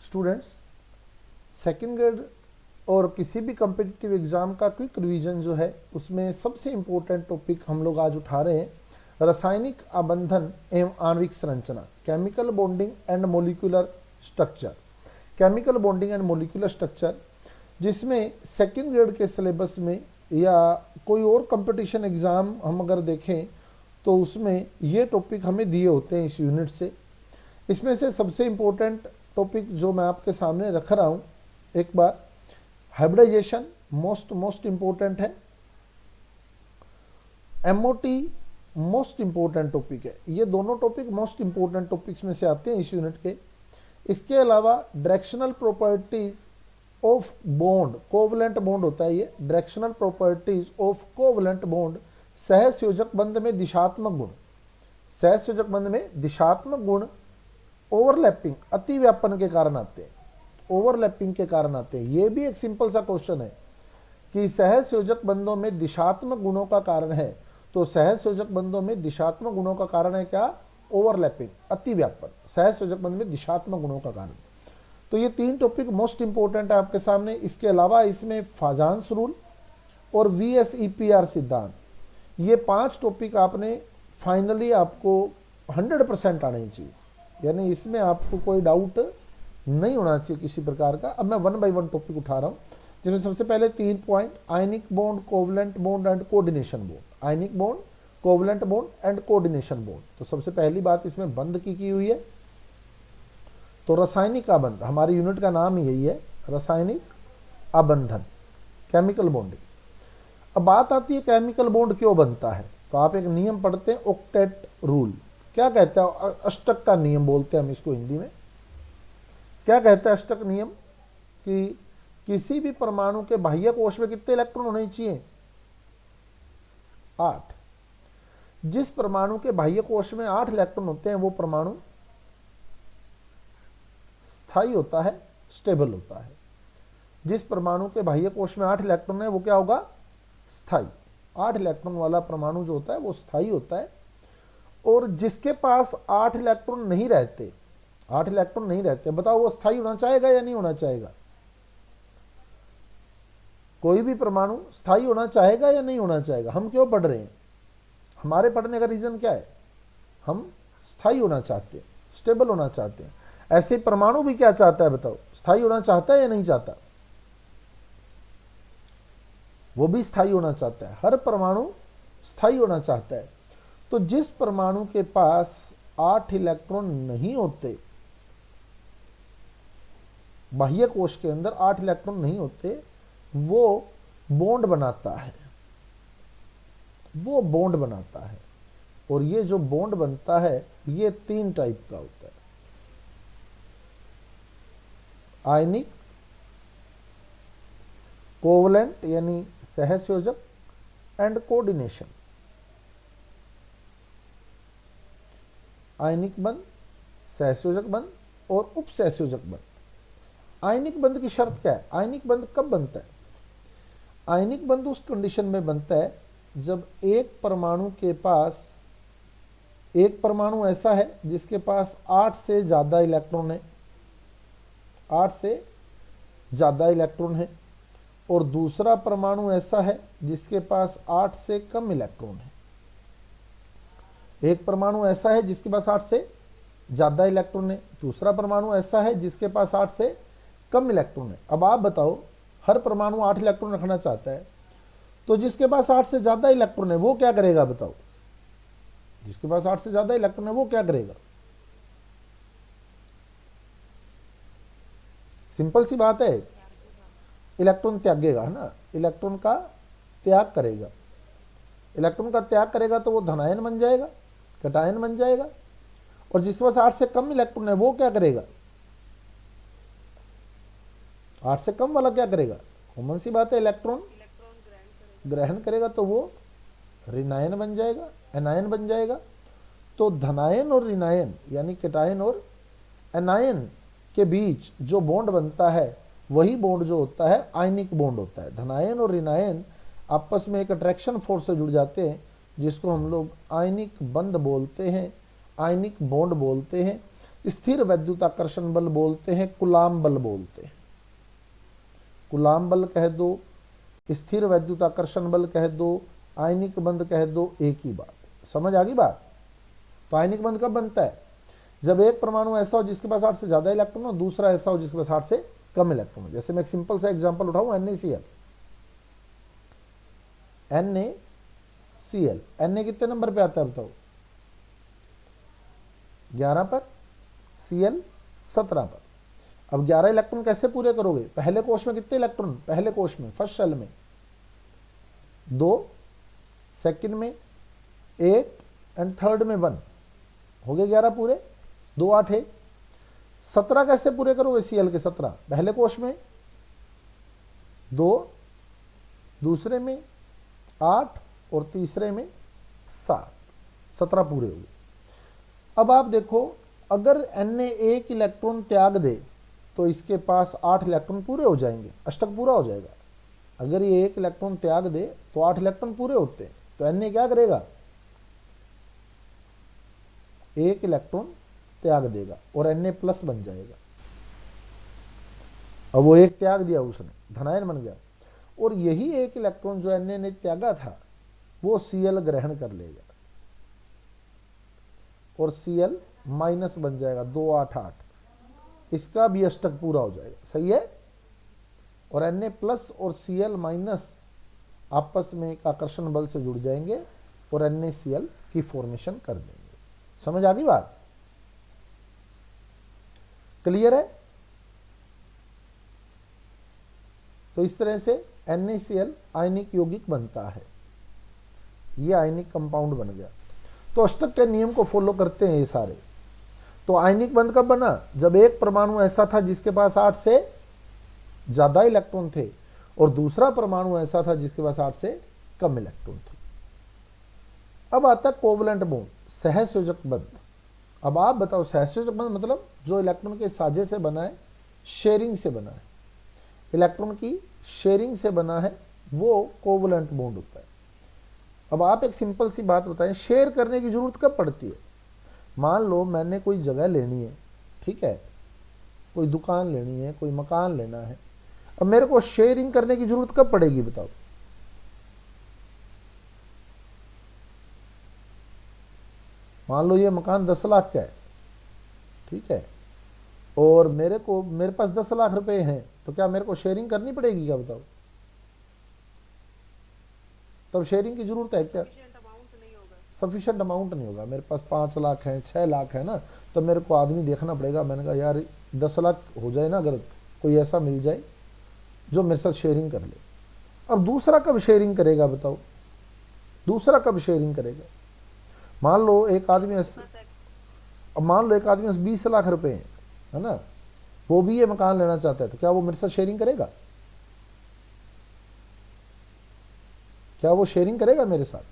Students, second grade और किसी भी कम्पिटिटिव एग्जाम का क्विक रिवीजन जो है उसमें सबसे इम्पोर्टेंट टॉपिक हम लोग आज उठा रहे हैं रासायनिक आबंधन एवं आणविक संरचना, chemical bonding and molecular structure. Chemical bonding and molecular structure, जिसमें सेकेंड ग्रेड के सिलेबस में या कोई और कंपटीशन एग्ज़ाम हम अगर देखें तो उसमें ये टॉपिक हमें दिए होते हैं इस यूनिट से। इसमें से सबसे इम्पोर्टेंट टॉपिक जो मैं आपके सामने रख रहा हूँ, एक बार हाइब्रिडाइजेशन मोस्ट इम्पोर्टेंट है, एमओटी मोस्ट इम्पोर्टेंट टॉपिक है। ये दोनों टॉपिक मोस्ट इम्पोर्टेंट टॉपिक्स में से आते हैं इस यूनिट के। इसके अलावा directional properties of bond, covalent bond होता है ये, directional properties of covalent bond, सहसंयोजक बंध में दिशात्मक गुण, सहसंयोजक बंध में दिशात्मक गुण ओवरलैपिंग अतिव्यापन के कारण आते हैं, ओवरलैपिंग के कारण आते हैं। ये भी एक सिंपल सा क्वेश्चन है कि सहसंयोजक बंधों में दिशात्मक गुणों का कारण है, तो सहसंयोजक बंधों में दिशात्मक गुणों का कारण है क्या? ओवरलैपिंग, अतिव्यापन, सहसंयोजक बंध में दिशात्मक गुणों का कारण। तो ये तीन टॉपिक मोस्ट इंपोर्टेंट है आपके सामने। इसके अलावा इसमें फाजान्स रूल और VSEPR सिद्धांत, ये 5 टॉपिक आपने फाइनली आपको 100% आने चाहिए, यानी इसमें आपको कोई डाउट नहीं होना चाहिए किसी प्रकार का। अब मैं 1 बाय 1 टॉपिक उठा रहा हूँ, जिसमें सबसे पहले 3 point, ionic bond, covalent bond and coordination bond. Ionic bond, covalent bond and coordination bond. तो सबसे पहली बात इसमें बंध की हुई है, तो रासायनिक आबंध, हमारी यूनिट का नाम यही है, रासायनिक आबंधन, केमिकल बॉन्डिंग। अब बात आती है केमिकल बॉन्ड क्यों बनता है, तो आप एक नियम पढ़ते हैं, ऑक्टेट रूल। क्या कहता है? अष्टक का नियम बोलते हैं हम इसको हिंदी में। क्या कहता है अष्टक नियम? कि किसी भी परमाणु के बाह्य कोश में कितने इलेक्ट्रॉन होने चाहिए? 8। जिस परमाणु के बाह्य कोश में 8 इलेक्ट्रॉन होते हैं वो परमाणु स्थायी होता है, स्टेबल होता है। जिस परमाणु के बाह्य कोश में 8 इलेक्ट्रॉन है वो क्या होगा? स्थायी। 8 इलेक्ट्रॉन वाला परमाणु जो होता है वो स्थायी होता है। और जिसके पास 8 इलेक्ट्रॉन नहीं रहते, 8 इलेक्ट्रॉन नहीं रहते, बताओ वो स्थायी होना चाहेगा या नहीं होना चाहेगा? कोई भी परमाणु स्थायी होना चाहेगा या नहीं होना चाहेगा? हम क्यों पढ़ रहे हैं? हमारे पढ़ने का रीजन क्या है? हम स्थायी होना चाहते हैं, स्टेबल होना चाहते हैं। ऐसे परमाणु भी क्या चाहता है बताओ? स्थायी होना चाहता है या नहीं चाहता? वो भी स्थायी होना चाहता है, हर परमाणु स्थायी होना चाहता है। तो जिस परमाणु के पास 8 इलेक्ट्रॉन नहीं होते, बाह्य कोश के अंदर 8 इलेक्ट्रॉन नहीं होते, वो बॉन्ड बनाता है, वो बॉन्ड बनाता है। और ये जो बॉन्ड बनता है ये 3 टाइप का होता है, आयनिक, कोवलेंट यानी सहसंयोजक एंड कोऑर्डिनेशन। आयनिक बंध, सहसंयोजक बंध और उपसहसंयोजक बंध। आयनिक बंध की शर्त क्या है? आयनिक बंध कब बनता है? आयनिक बंध उस कंडीशन में बनता है जब एक परमाणु के पास, एक परमाणु ऐसा है जिसके पास 8 से ज्यादा इलेक्ट्रॉन है, 8 से ज्यादा इलेक्ट्रॉन है, और दूसरा परमाणु ऐसा है जिसके पास 8 से कम इलेक्ट्रॉन है। एक परमाणु ऐसा है जिसके पास 8 से ज्यादा इलेक्ट्रॉन है, दूसरा परमाणु ऐसा है जिसके पास 8 से कम इलेक्ट्रॉन है। अब आप बताओ, हर परमाणु 8 इलेक्ट्रॉन रखना चाहता है, तो जिसके पास 8 से ज्यादा इलेक्ट्रॉन है वो क्या करेगा बताओ? जिसके पास 8 से ज्यादा इलेक्ट्रॉन है वो क्या करेगा? सिंपल सी बात है, इलेक्ट्रॉन त्यागेगा, है ना, इलेक्ट्रॉन का त्याग करेगा। इलेक्ट्रॉन का त्याग करेगा तो वो धनायन बन जाएगा, कटायन बन जाएगा। और जिसके पास 8 से कम इलेक्ट्रॉन है वो क्या करेगा? 8 से कम वाला क्या करेगा? कॉमन सी बात है, इलेक्ट्रॉन ग्रहण करेगा, तो वो ऋणायन बन जाएगा, एनायन बन जाएगा। तो धनायन और ऋणायन यानी कटायन और एनायन के बीच जो बॉन्ड बनता है वही बॉन्ड जो होता है आयनिक बॉन्ड होता है। धनायन और ऋणायन आपस में एक अट्रैक्शन फोर्स से जुड़ जाते हैं, जिसको हम लोग आयनिक बंध बोलते हैं, आयनिक बॉन्ड बोलते हैं। स्थिर वैद्युताकर्षण बल बोलते हैं, कूलाम बल बोलते हैं। कूलाम बल कह दो, स्थिर वैद्युताकर्षण बल कह दो, आयनिक बंध कह दो, एक ही बात। समझ आ गई बात? तो आयनिक बंध कब बनता है? जब एक परमाणु ऐसा हो जिसके पास 8 से ज्यादा इलेक्ट्रॉन हो, दूसरा ऐसा हो जिसके पास 8 से कम इलेक्ट्रॉन हो। जैसे मैं एक सिंपल सा एग्जांपल उठाऊं, NaCl। NaCl, Na कितने नंबर पे आता है बताओ? 11 पर, Cl 17 पर। अब 11 इलेक्ट्रॉन कैसे पूरे करोगे? पहले कोश में कितने इलेक्ट्रॉन? पहले कोश में, फर्स्ट शेल में 2, सेकंड में 8 एंड थर्ड में 1, हो गए 11 पूरे। 2 8 है, 17 कैसे पूरे करोगे? Cl के 17 पहले कोश में 2, दूसरे में 8 और तीसरे में 7, 17 पूरे हो गए। अब आप देखो, अगर Na एक इलेक्ट्रॉन त्याग दे तो इसके पास 8 इलेक्ट्रॉन पूरे हो जाएंगे, अष्टक पूरा हो जाएगा। अगर ये एक इलेक्ट्रॉन त्याग दे तो 8 इलेक्ट्रॉन पूरे होते हैं। तो Na क्या करेगा? एक इलेक्ट्रॉन त्याग देगा और Na प्लस बन जाएगा। अब वो एक त्याग दिया उसने, धनायन बन गया, और यही एक इलेक्ट्रॉन जो Na ने त्यागा था वो Cl ग्रहण कर लेगा और Cl माइनस बन जाएगा, 2 8 8, इसका भी अष्टक पूरा हो जाएगा। सही है? और Na प्लस और Cl माइनस आपस में एक आकर्षण बल से जुड़ जाएंगे और NaCl की फॉर्मेशन कर देंगे। समझ आ गई बात? क्लियर है? तो इस तरह से NaCl आयनिक यौगिक बनता है, ये आयनिक कंपाउंड बन गया। तो अष्टक के नियम को फॉलो करते हैं ये सारे। तो आयनिक बंध कब बना? जब एक परमाणु ऐसा था जिसके पास 8 से ज्यादा इलेक्ट्रॉन थे और दूसरा परमाणु ऐसा था जिसके पास 8 से कम इलेक्ट्रॉन थे। अब आता है कोवलेंट बॉन्ड, सहसंयोजक बंध। अब आप बताओ, सहसंयोजक बंध मतलब जो इलेक्ट्रॉन के साझे से बना है, शेयरिंग से बना है, इलेक्ट्रॉन की शेयरिंग से बना है, वो कोवलेंट बॉन्ड होता है। अब आप एक सिंपल सी बात बताएं, शेयर करने की जरूरत कब पड़ती है? मान लो मैंने कोई जगह लेनी है, ठीक है, कोई दुकान लेनी है, कोई मकान लेना है। अब मेरे को शेयरिंग करने की जरूरत कब पड़ेगी बताओ? मान लो ये मकान 10 लाख का है, ठीक है, और मेरे पास 10 लाख रुपए हैं, तो क्या मेरे को शेयरिंग करनी पड़ेगी क्या बताओ? तब शेयरिंग की जरूरत है क्या? सफिशिएंट अमाउंट नहीं होगा। मेरे पास 5 लाख है, 6 लाख है ना, तो मेरे को आदमी देखना पड़ेगा। मैंने कहा यार 10 लाख हो जाए ना, अगर कोई ऐसा मिल जाए जो मेरे साथ शेयरिंग कर ले। अब दूसरा कब शेयरिंग करेगा बताओ? दूसरा कब शेयरिंग करेगा? मान लो एक आदमी, अब मान लो एक आदमी 20 लाख रुपए है ना, वो भी ये मकान लेना चाहता है, तो क्या वो मेरे साथ शेयरिंग करेगा? क्या वो शेयरिंग करेगा मेरे साथ?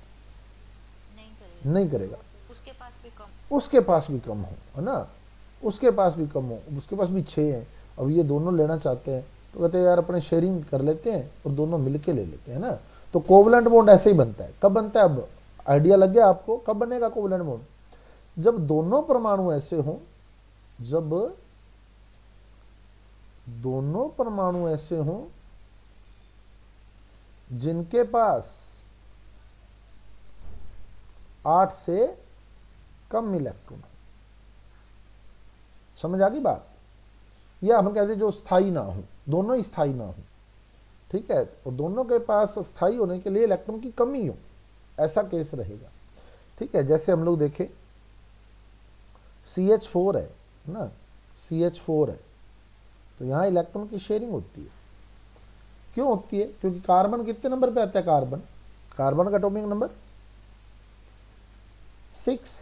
नहीं करेगा। उसके पास भी कम हो, है ना, उसके पास भी कम हो, उसके पास भी 6 है, अब ये दोनों लेना चाहते हैं, तो कहते हैं यार अपने शेयरिंग कर लेते हैं और दोनों मिलके ले लेते हैं ना। तो कोवलेंट बॉन्ड ऐसे ही बनता है। कब बनता है? अब आइडिया लग गया आपको कब बनेगा कोवलेंट बॉन्ड? जब दोनों परमाणु ऐसे हों, जब दोनों परमाणु ऐसे हों जिनके पास 8 से कम इलेक्ट्रॉन। समझ आ गई बात? या हम कहते हैं जो स्थायी ना हो, दोनों ही स्थायी ना हो, ठीक है, और दोनों के पास स्थायी होने के लिए इलेक्ट्रॉन की कमी हो, ऐसा केस रहेगा। ठीक है, जैसे हम लोग देखें CH4 है ना, CH4 है, तो यहां इलेक्ट्रॉन की शेयरिंग होती है। क्यों होती है? क्योंकि कार्बन कितने नंबर पे आता है? कार्बन का एटॉमिक नंबर 6।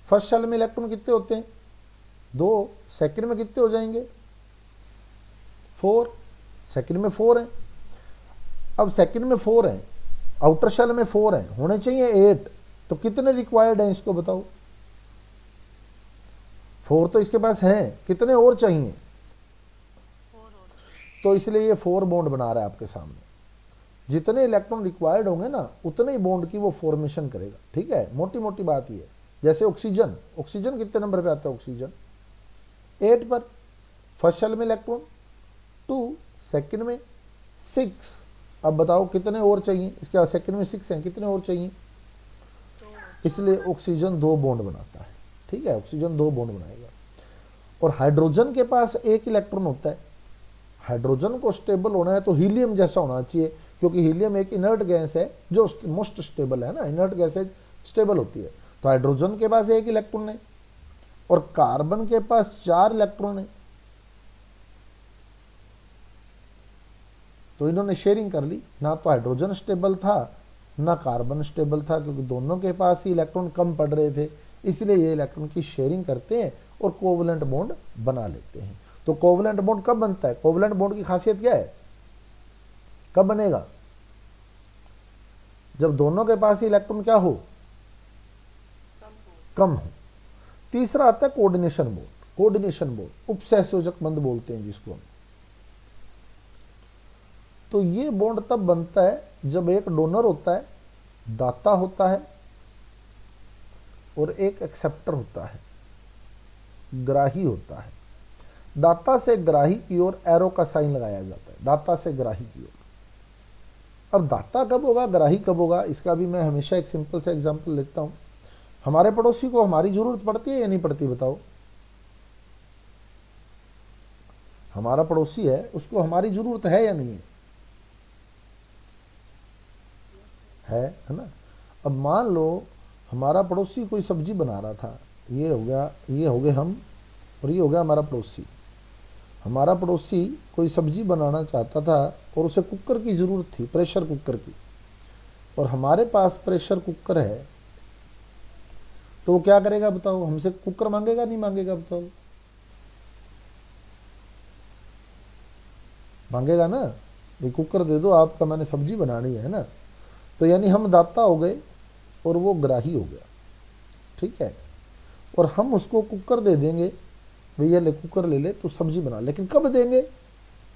फर्स्ट शेल में इलेक्ट्रॉन कितने होते हैं? 2। सेकंड में कितने हो जाएंगे? 4। सेकंड में 4 है। अब सेकंड में 4 है, आउटर शेल में 4 है, होने चाहिए 8। तो कितने रिक्वायर्ड हैं इसको बताओ? 4 तो इसके पास है, कितने और चाहिए? तो इसलिए ये 4 बॉन्ड बना रहा है आपके सामने। जितने इलेक्ट्रॉन रिक्वायर्ड होंगे ना, उतने ही बॉन्ड की वो फॉर्मेशन करेगा। ठीक है, मोटी मोटी बात ये है। जैसे ऑक्सीजन, ऑक्सीजन कितने नंबर पे आता है? ऑक्सीजन 8 पर, फर्स्ट शेल में इलेक्ट्रॉन 2, सेकंड में 6। अब बताओ कितने और चाहिए, इसके बाद सेकंड में 6 हैं, कितने और चाहिए? इसलिए ऑक्सीजन 2 बॉन्ड बनाता है। ठीक है, ऑक्सीजन 2 बॉन्ड बनाएगा। और हाइड्रोजन के पास 1 इलेक्ट्रॉन होता है। हाइड्रोजन को स्टेबल होना है तो हीलियम जैसा होना चाहिए, क्योंकि हीलियम एक इनर्ट गैस है जो मोस्ट स्टेबल है ना, इनर्ट गैस है, स्टेबल होती है। तो हाइड्रोजन के पास 1 इलेक्ट्रॉन है और कार्बन के पास 4 इलेक्ट्रॉन है। तो इन्होंने शेयरिंग कर ली, ना तो हाइड्रोजन स्टेबल था ना कार्बन स्टेबल था, क्योंकि दोनों के पास ही इलेक्ट्रॉन कम पड़ रहे थे, इसलिए ये इलेक्ट्रॉन की शेयरिंग करते हैं और कोवलेंट बॉन्ड बना लेते हैं। तो कोवलेंट बॉन्ड कब बनता है? कोवलेंट बॉन्ड की खासियत क्या है, कब बनेगा? जब दोनों के पास ही इलेक्ट्रॉन क्या हो, कम हो। तीसरा आता है कोऑर्डिनेशन बॉन्ड। कोऑर्डिनेशन बॉन्ड, उपसहसंयोजक बंध बोलते हैं जिसको हम। तो ये बॉन्ड तब बनता है जब एक डोनर होता है, दाता होता है और एक एक्सेप्टर होता है, ग्राही होता है। दाता से ग्राही की ओर एरो का साइन लगाया जाता है, दाता से ग्राही की ओर। अब दाता कब होगा, ग्राही कब होगा, इसका भी मैं हमेशा एक सिंपल सा एग्जांपल लेता हूं। हमारे पड़ोसी को हमारी जरूरत पड़ती है या नहीं पड़ती, बताओ? हमारा पड़ोसी है, उसको हमारी जरूरत है या नहीं है? है ना। अब मान लो हमारा पड़ोसी कोई सब्जी बना रहा था, ये हो गया, ये हो गए हम, और ये हो गया हमारा पड़ोसी। हमारा पड़ोसी कोई सब्जी बनाना चाहता था और उसे कुकर की ज़रूरत थी, प्रेशर कुकर की, और हमारे पास प्रेशर कुकर है, तो वो क्या करेगा बताओ? हमसे कुकर मांगेगा नहीं मांगेगा, बताओ? मांगेगा ना, भाई कुकर दे दो आपका, मैंने सब्जी बनानी है ना। तो यानी हम दाता हो गए और वो ग्राही हो गया। ठीक है, और हम उसको कुकर दे देंगे, भैया ले कुकर ले ले तो सब्जी बना, लेकिन कब देंगे?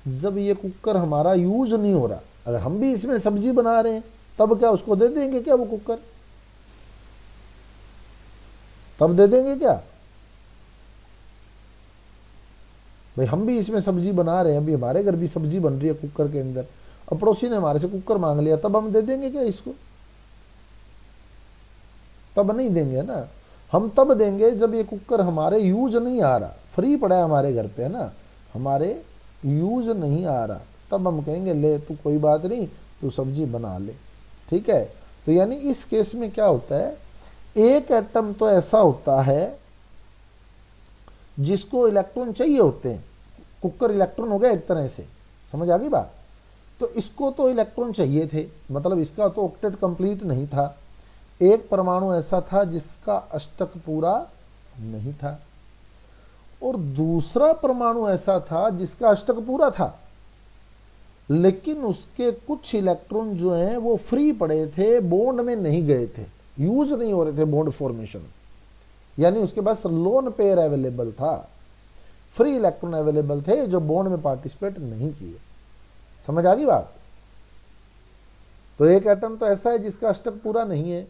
जब ये कुकर हमारा यूज नहीं हो रहा। अगर हम भी इसमें सब्जी बना रहे हैं तब क्या उसको दे देंगे क्या वो कुकर? तब दे देंगे क्या? भाई हम भी इसमें सब्जी बना रहे हैं, अभी हमारे घर भी सब्जी बन रही है कुकर के अंदर, अब पड़ोसी ने हमारे से कुकर मांग लिया, तब हम दे देंगे क्या इसको? तब नहीं देंगे ना। हम तब देंगे जब ये कुकर हमारे यूज नहीं आ रहा, फ्री पड़ा है हमारे घर पे, है ना, हमारे यूज नहीं आ रहा, तब हम कहेंगे ले तू कोई बात नहीं, तू सब्जी बना ले। ठीक है, तो यानी इस केस में क्या होता है, एक एटम तो ऐसा होता है जिसको इलेक्ट्रॉन चाहिए होते हैं। कुकर इलेक्ट्रॉन हो गया एक तरह से, समझ आ गई बात? तो इसको तो इलेक्ट्रॉन चाहिए थे, मतलब इसका तो ऑक्टेट कंप्लीट नहीं था। एक परमाणु ऐसा था जिसका अष्टक पूरा नहीं था, और दूसरा परमाणु ऐसा था जिसका अष्टक पूरा था, लेकिन उसके कुछ इलेक्ट्रॉन जो हैं वो फ्री पड़े थे, बॉन्ड में नहीं गए थे, यूज नहीं हो रहे थे बॉन्ड फॉर्मेशन, यानी उसके पास लोन पेयर अवेलेबल था, फ्री इलेक्ट्रॉन अवेलेबल थे जो बॉन्ड में पार्टिसिपेट नहीं किए। समझ आ गई बात? तो एक एटम तो ऐसा है जिसका अष्टक पूरा नहीं है,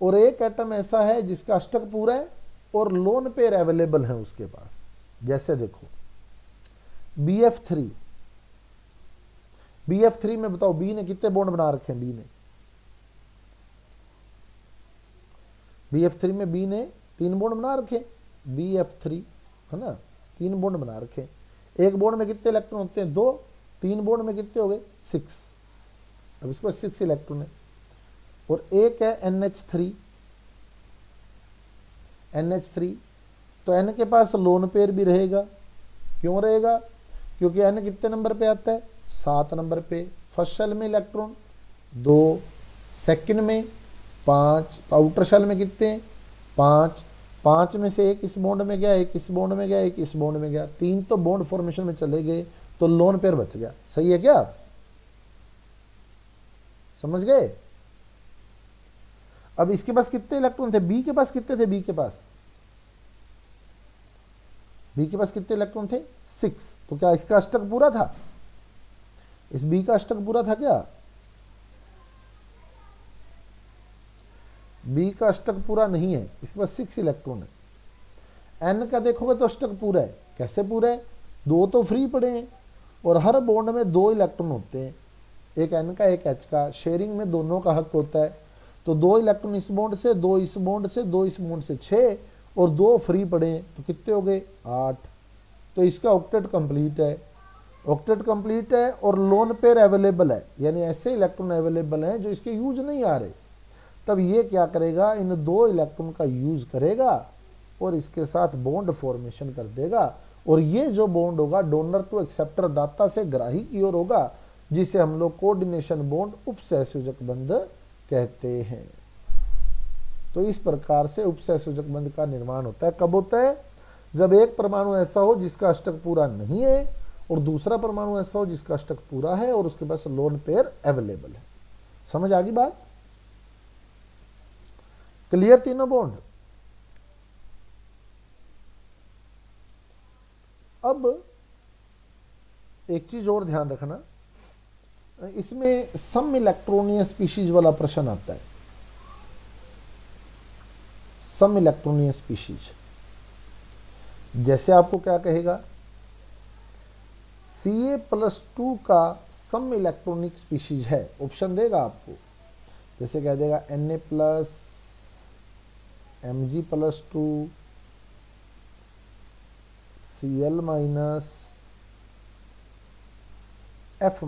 और एक एटम ऐसा है जिसका अष्टक पूरा है और लोन पेयर अवेलेबल है उसके पास। जैसे देखो BF3, BF3 में बताओ बी ने कितने बॉन्ड बना रखे हैं? BF3 में बी ने 3 बॉन्ड बना रखे, BF3 है ना, 3 बॉन्ड बना रखे। एक बॉन्ड में कितने इलेक्ट्रॉन होते हैं? 2। 3 बॉन्ड में कितने हो गए? 6। अब इसको 6 इलेक्ट्रॉन है। और एक है NH3, NH3, तो N के पास लोन पेयर भी रहेगा। क्यों रहेगा? क्योंकि N कितने नंबर पे आता है? 7 नंबर पे। फर्स्ट शेल में इलेक्ट्रॉन 2, सेकंड में 5, तो आउटर शेल में कितने हैं? 5। 5 में से एक इस बॉन्ड में गया, एक इस बॉन्ड में गया, एक इस बॉन्ड में गया, 3 तो बॉन्ड फॉर्मेशन में चले गए, तो लोन पेयर बच गया। सही है क्या? समझ गए? अब इसके पास कितने इलेक्ट्रॉन थे? बी के पास कितने थे? बी के पास कितने इलेक्ट्रॉन थे? 6। तो क्या इसका अष्टक पूरा था? इस बी का अष्टक पूरा था क्या? बी का अष्टक पूरा नहीं है, इसके पास 6 इलेक्ट्रॉन है। एन का देखोगे तो अष्टक पूरा है, कैसे पूरा है, दो तो फ्री पड़े हैं और हर बॉन्ड में दो इलेक्ट्रॉन होते हैं, एक एन का एक एच का, शेयरिंग में दोनों का हक होता है। तो दो इलेक्ट्रॉन इस बॉन्ड से, दो इस बॉन्ड से, दो इस बॉन्ड से, 6 और दो फ्री पड़े हैं, तो कितने हो गए 8। तो इसका ऑक्टेट कंप्लीट है, ऑक्टेट कंप्लीट है और लोन पेयर अवेलेबल है, यानी ऐसे इलेक्ट्रॉन अवेलेबल हैं जो इसके यूज नहीं आ रहे। तब ये क्या करेगा, इन दो इलेक्ट्रॉन का यूज करेगा और इसके साथ बॉन्ड फॉर्मेशन कर देगा। और ये जो बॉन्ड होगा डोनर टू एक्सेप्टर, दाता से ग्राही की ओर होगा, जिसे हम लोग कोऑर्डिनेशन बॉन्ड, उपसहसंयोजक बंध कहते हैं। तो इस प्रकार से उपसहसंयोजक बंध का निर्माण होता है। कब होता है, जब एक परमाणु ऐसा हो जिसका अष्टक पूरा नहीं है और दूसरा परमाणु ऐसा हो जिसका अष्टक पूरा है और उसके पास लोन पेयर अवेलेबल है। समझ आ गई बात? क्लियर तीनों बॉन्ड? अब एक चीज और ध्यान रखना, इसमें सम इलेक्ट्रॉनीय स्पीशीज वाला प्रश्न आता है। सम इलेक्ट्रॉनीय स्पीशीज, जैसे आपको क्या कहेगा, Ca+2 का सम इलेक्ट्रॉनिक स्पीशीज है, ऑप्शन देगा आपको, जैसे कह देगा Na+, Mg+2, Cl-, F-।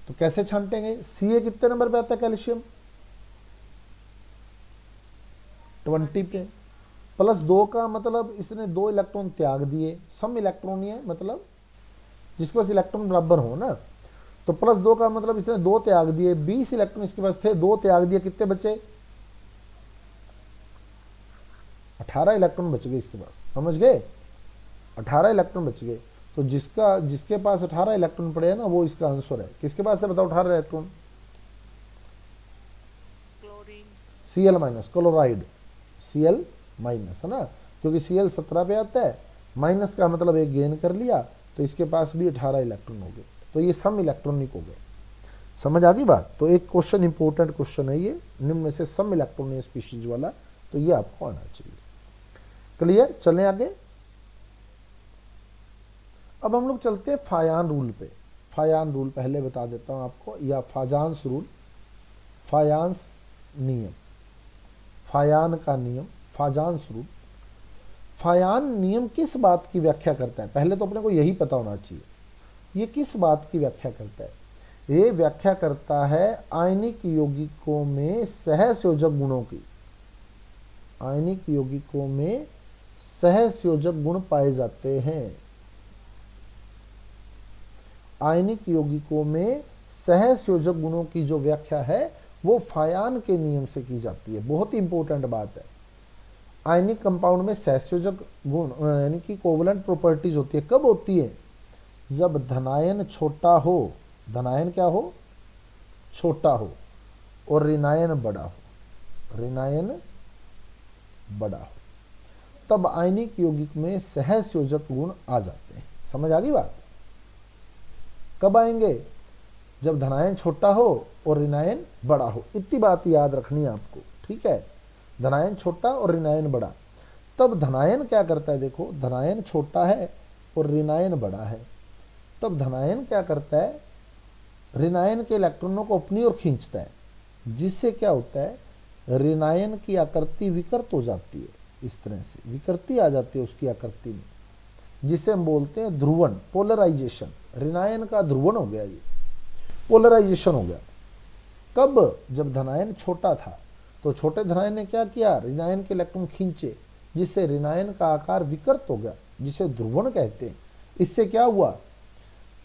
तो कैसे छांटेंगे, Ca कितने नंबर पे आता है कैल्शियम, 20 पे, +2 का मतलब इसने 2 इलेक्ट्रॉन त्याग दिए, सम इलेक्ट्रॉन है मतलब जिसके पास इलेक्ट्रॉन बराबर हो ना, तो +2 का मतलब इसने 2 त्याग दिए, 20 इलेक्ट्रॉन इसके पास थे, 2 त्याग दिए, कितने बचे, 18 इलेक्ट्रॉन बच गए इसके पास। समझ गए, 18 इलेक्ट्रॉन बच गए। तो जिसके पास 18 इलेक्ट्रॉन पड़े हैं ना, वो इसका आंसर है। किसके पास है बताओ 18 इलेक्ट्रॉन, Cl-, क्लोराइड, Cl-, है ना, क्योंकि Cl 17 पे आता है, माइनस का मतलब एक गेन कर लिया, तो इसके पास भी 18 इलेक्ट्रॉन हो गए, तो ये सम इलेक्ट्रॉनिक हो गए। समझ आ गई बात? तो एक क्वेश्चन, इंपॉर्टेंट क्वेश्चन है ये, निम्न में से सम इलेक्ट्रॉनिक स्पीशीज वाला, तो ये आपको आना चाहिए। क्लियर? चलें आगे। अब हम लोग चलते हैं फायान रूल पे। फायान रूल पहले बता देता हूं आपको, या फाजांस रूल, फायांस नियम, फायान का नियम, फाजांस रूल। फायान नियम किस बात की व्याख्या करता है, पहले तो अपने को यही पता होना चाहिए, ये किस बात की व्याख्या करता है। ये व्याख्या करता है आयनिक यौगिकों में सहसंयोजक गुणों की, आयनिक यौगिकों में सहसंयोजक गुण पाए जाते हैं। आयनिक यौगिकों में सहसंयोजक गुणों की जो व्याख्या है वो फायान के नियम से की जाती है। बहुत ही इंपॉर्टेंट बात है। आयनिक कंपाउंड में सहसंयोजक गुण यानी कि कोवलेंट प्रॉपर्टीज होती है, कब होती है, जब धनायन छोटा हो, धनायन क्या हो, छोटा हो, और ऋणायन बड़ा हो, ऋणायन बड़ा हो, तब आयनिक यौगिक में सहसंयोजक गुण आ जाते हैं। समझ आ गई बात? कब आएंगे, जब धनायन छोटा हो और ऋणायन बड़ा हो, इतनी बात याद रखनी है आपको, ठीक है। धनायन छोटा और ऋणायन बड़ा, तब धनायन क्या करता है, देखो धनायन छोटा है और ऋणायन बड़ा है, तब धनायन क्या करता है, ऋणायन के इलेक्ट्रॉनों को अपनी ओर खींचता है, जिससे क्या होता है, ऋणायन की आकृति विकृत हो जाती है, इस तरह से विकृति आ जाती है उसकी आकृति में, जिसे हम बोलते हैं ध्रुवण, पोलराइजेशन। ऋणायन का ध्रुवण हो गया, ये पोलराइजेशन हो गया। कब, जब धनायन छोटा था, तो छोटे धनायन ने क्या किया, ऋणायन के इलेक्ट्रॉन खींचे, जिससे ऋणायन का आकार विकृत हो गया, जिसे ध्रुवण कहते हैं। इससे क्या हुआ,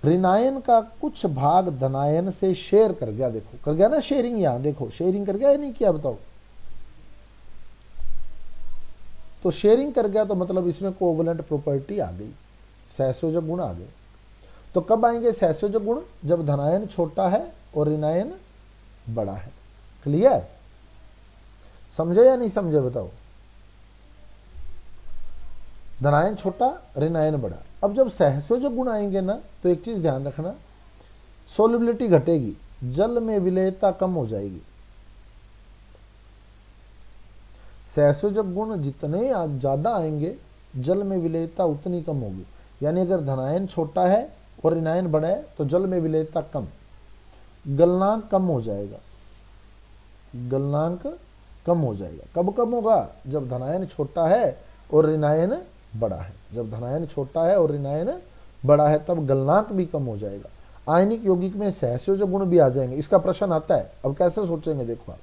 ऋणायन का कुछ भाग धनायन से शेयर कर गया, देखो कर गया ना शेयरिंग, यहां देखो शेयरिंग कर गया या नहीं किया बताओ, तो शेयरिंग कर गया, तो मतलब इसमें कोवलेंट प्रॉपर्टी आ गई, सहसंयोजक गुण आ गए। तो कब आएंगे सहसंयोजक गुण, जब धनायन छोटा है और ऋणायन बड़ा है। क्लियर? समझे या नहीं समझे बताओ? धनायन छोटा, ऋणायन बड़ा। अब जब सहसंयोजक गुण आएंगे ना, तो एक चीज ध्यान रखना, सोल्युबिलिटी घटेगी, जल में विलेयता कम हो जाएगी। सहसंयोजक गुण जितने ज्यादा आएंगे जल में विलेयता उतनी कम होगी। यानी अगर धनायन छोटा है और ऋणायन बड़ा है तो जल में विलेयता कम, गलनांक कम हो जाएगा, गलनांक कम हो जाएगा। कब कम होगा? जब धनायन छोटा है और ऋणायन बड़ा है। जब धनायन छोटा है और ऋणायन बड़ा है तब गलनांक भी कम हो जाएगा। आयनिक यौगिक में सहसंयोजक गुण भी आ जाएंगे। इसका प्रश्न आता है, अब कैसे सोचेंगे देखो आप।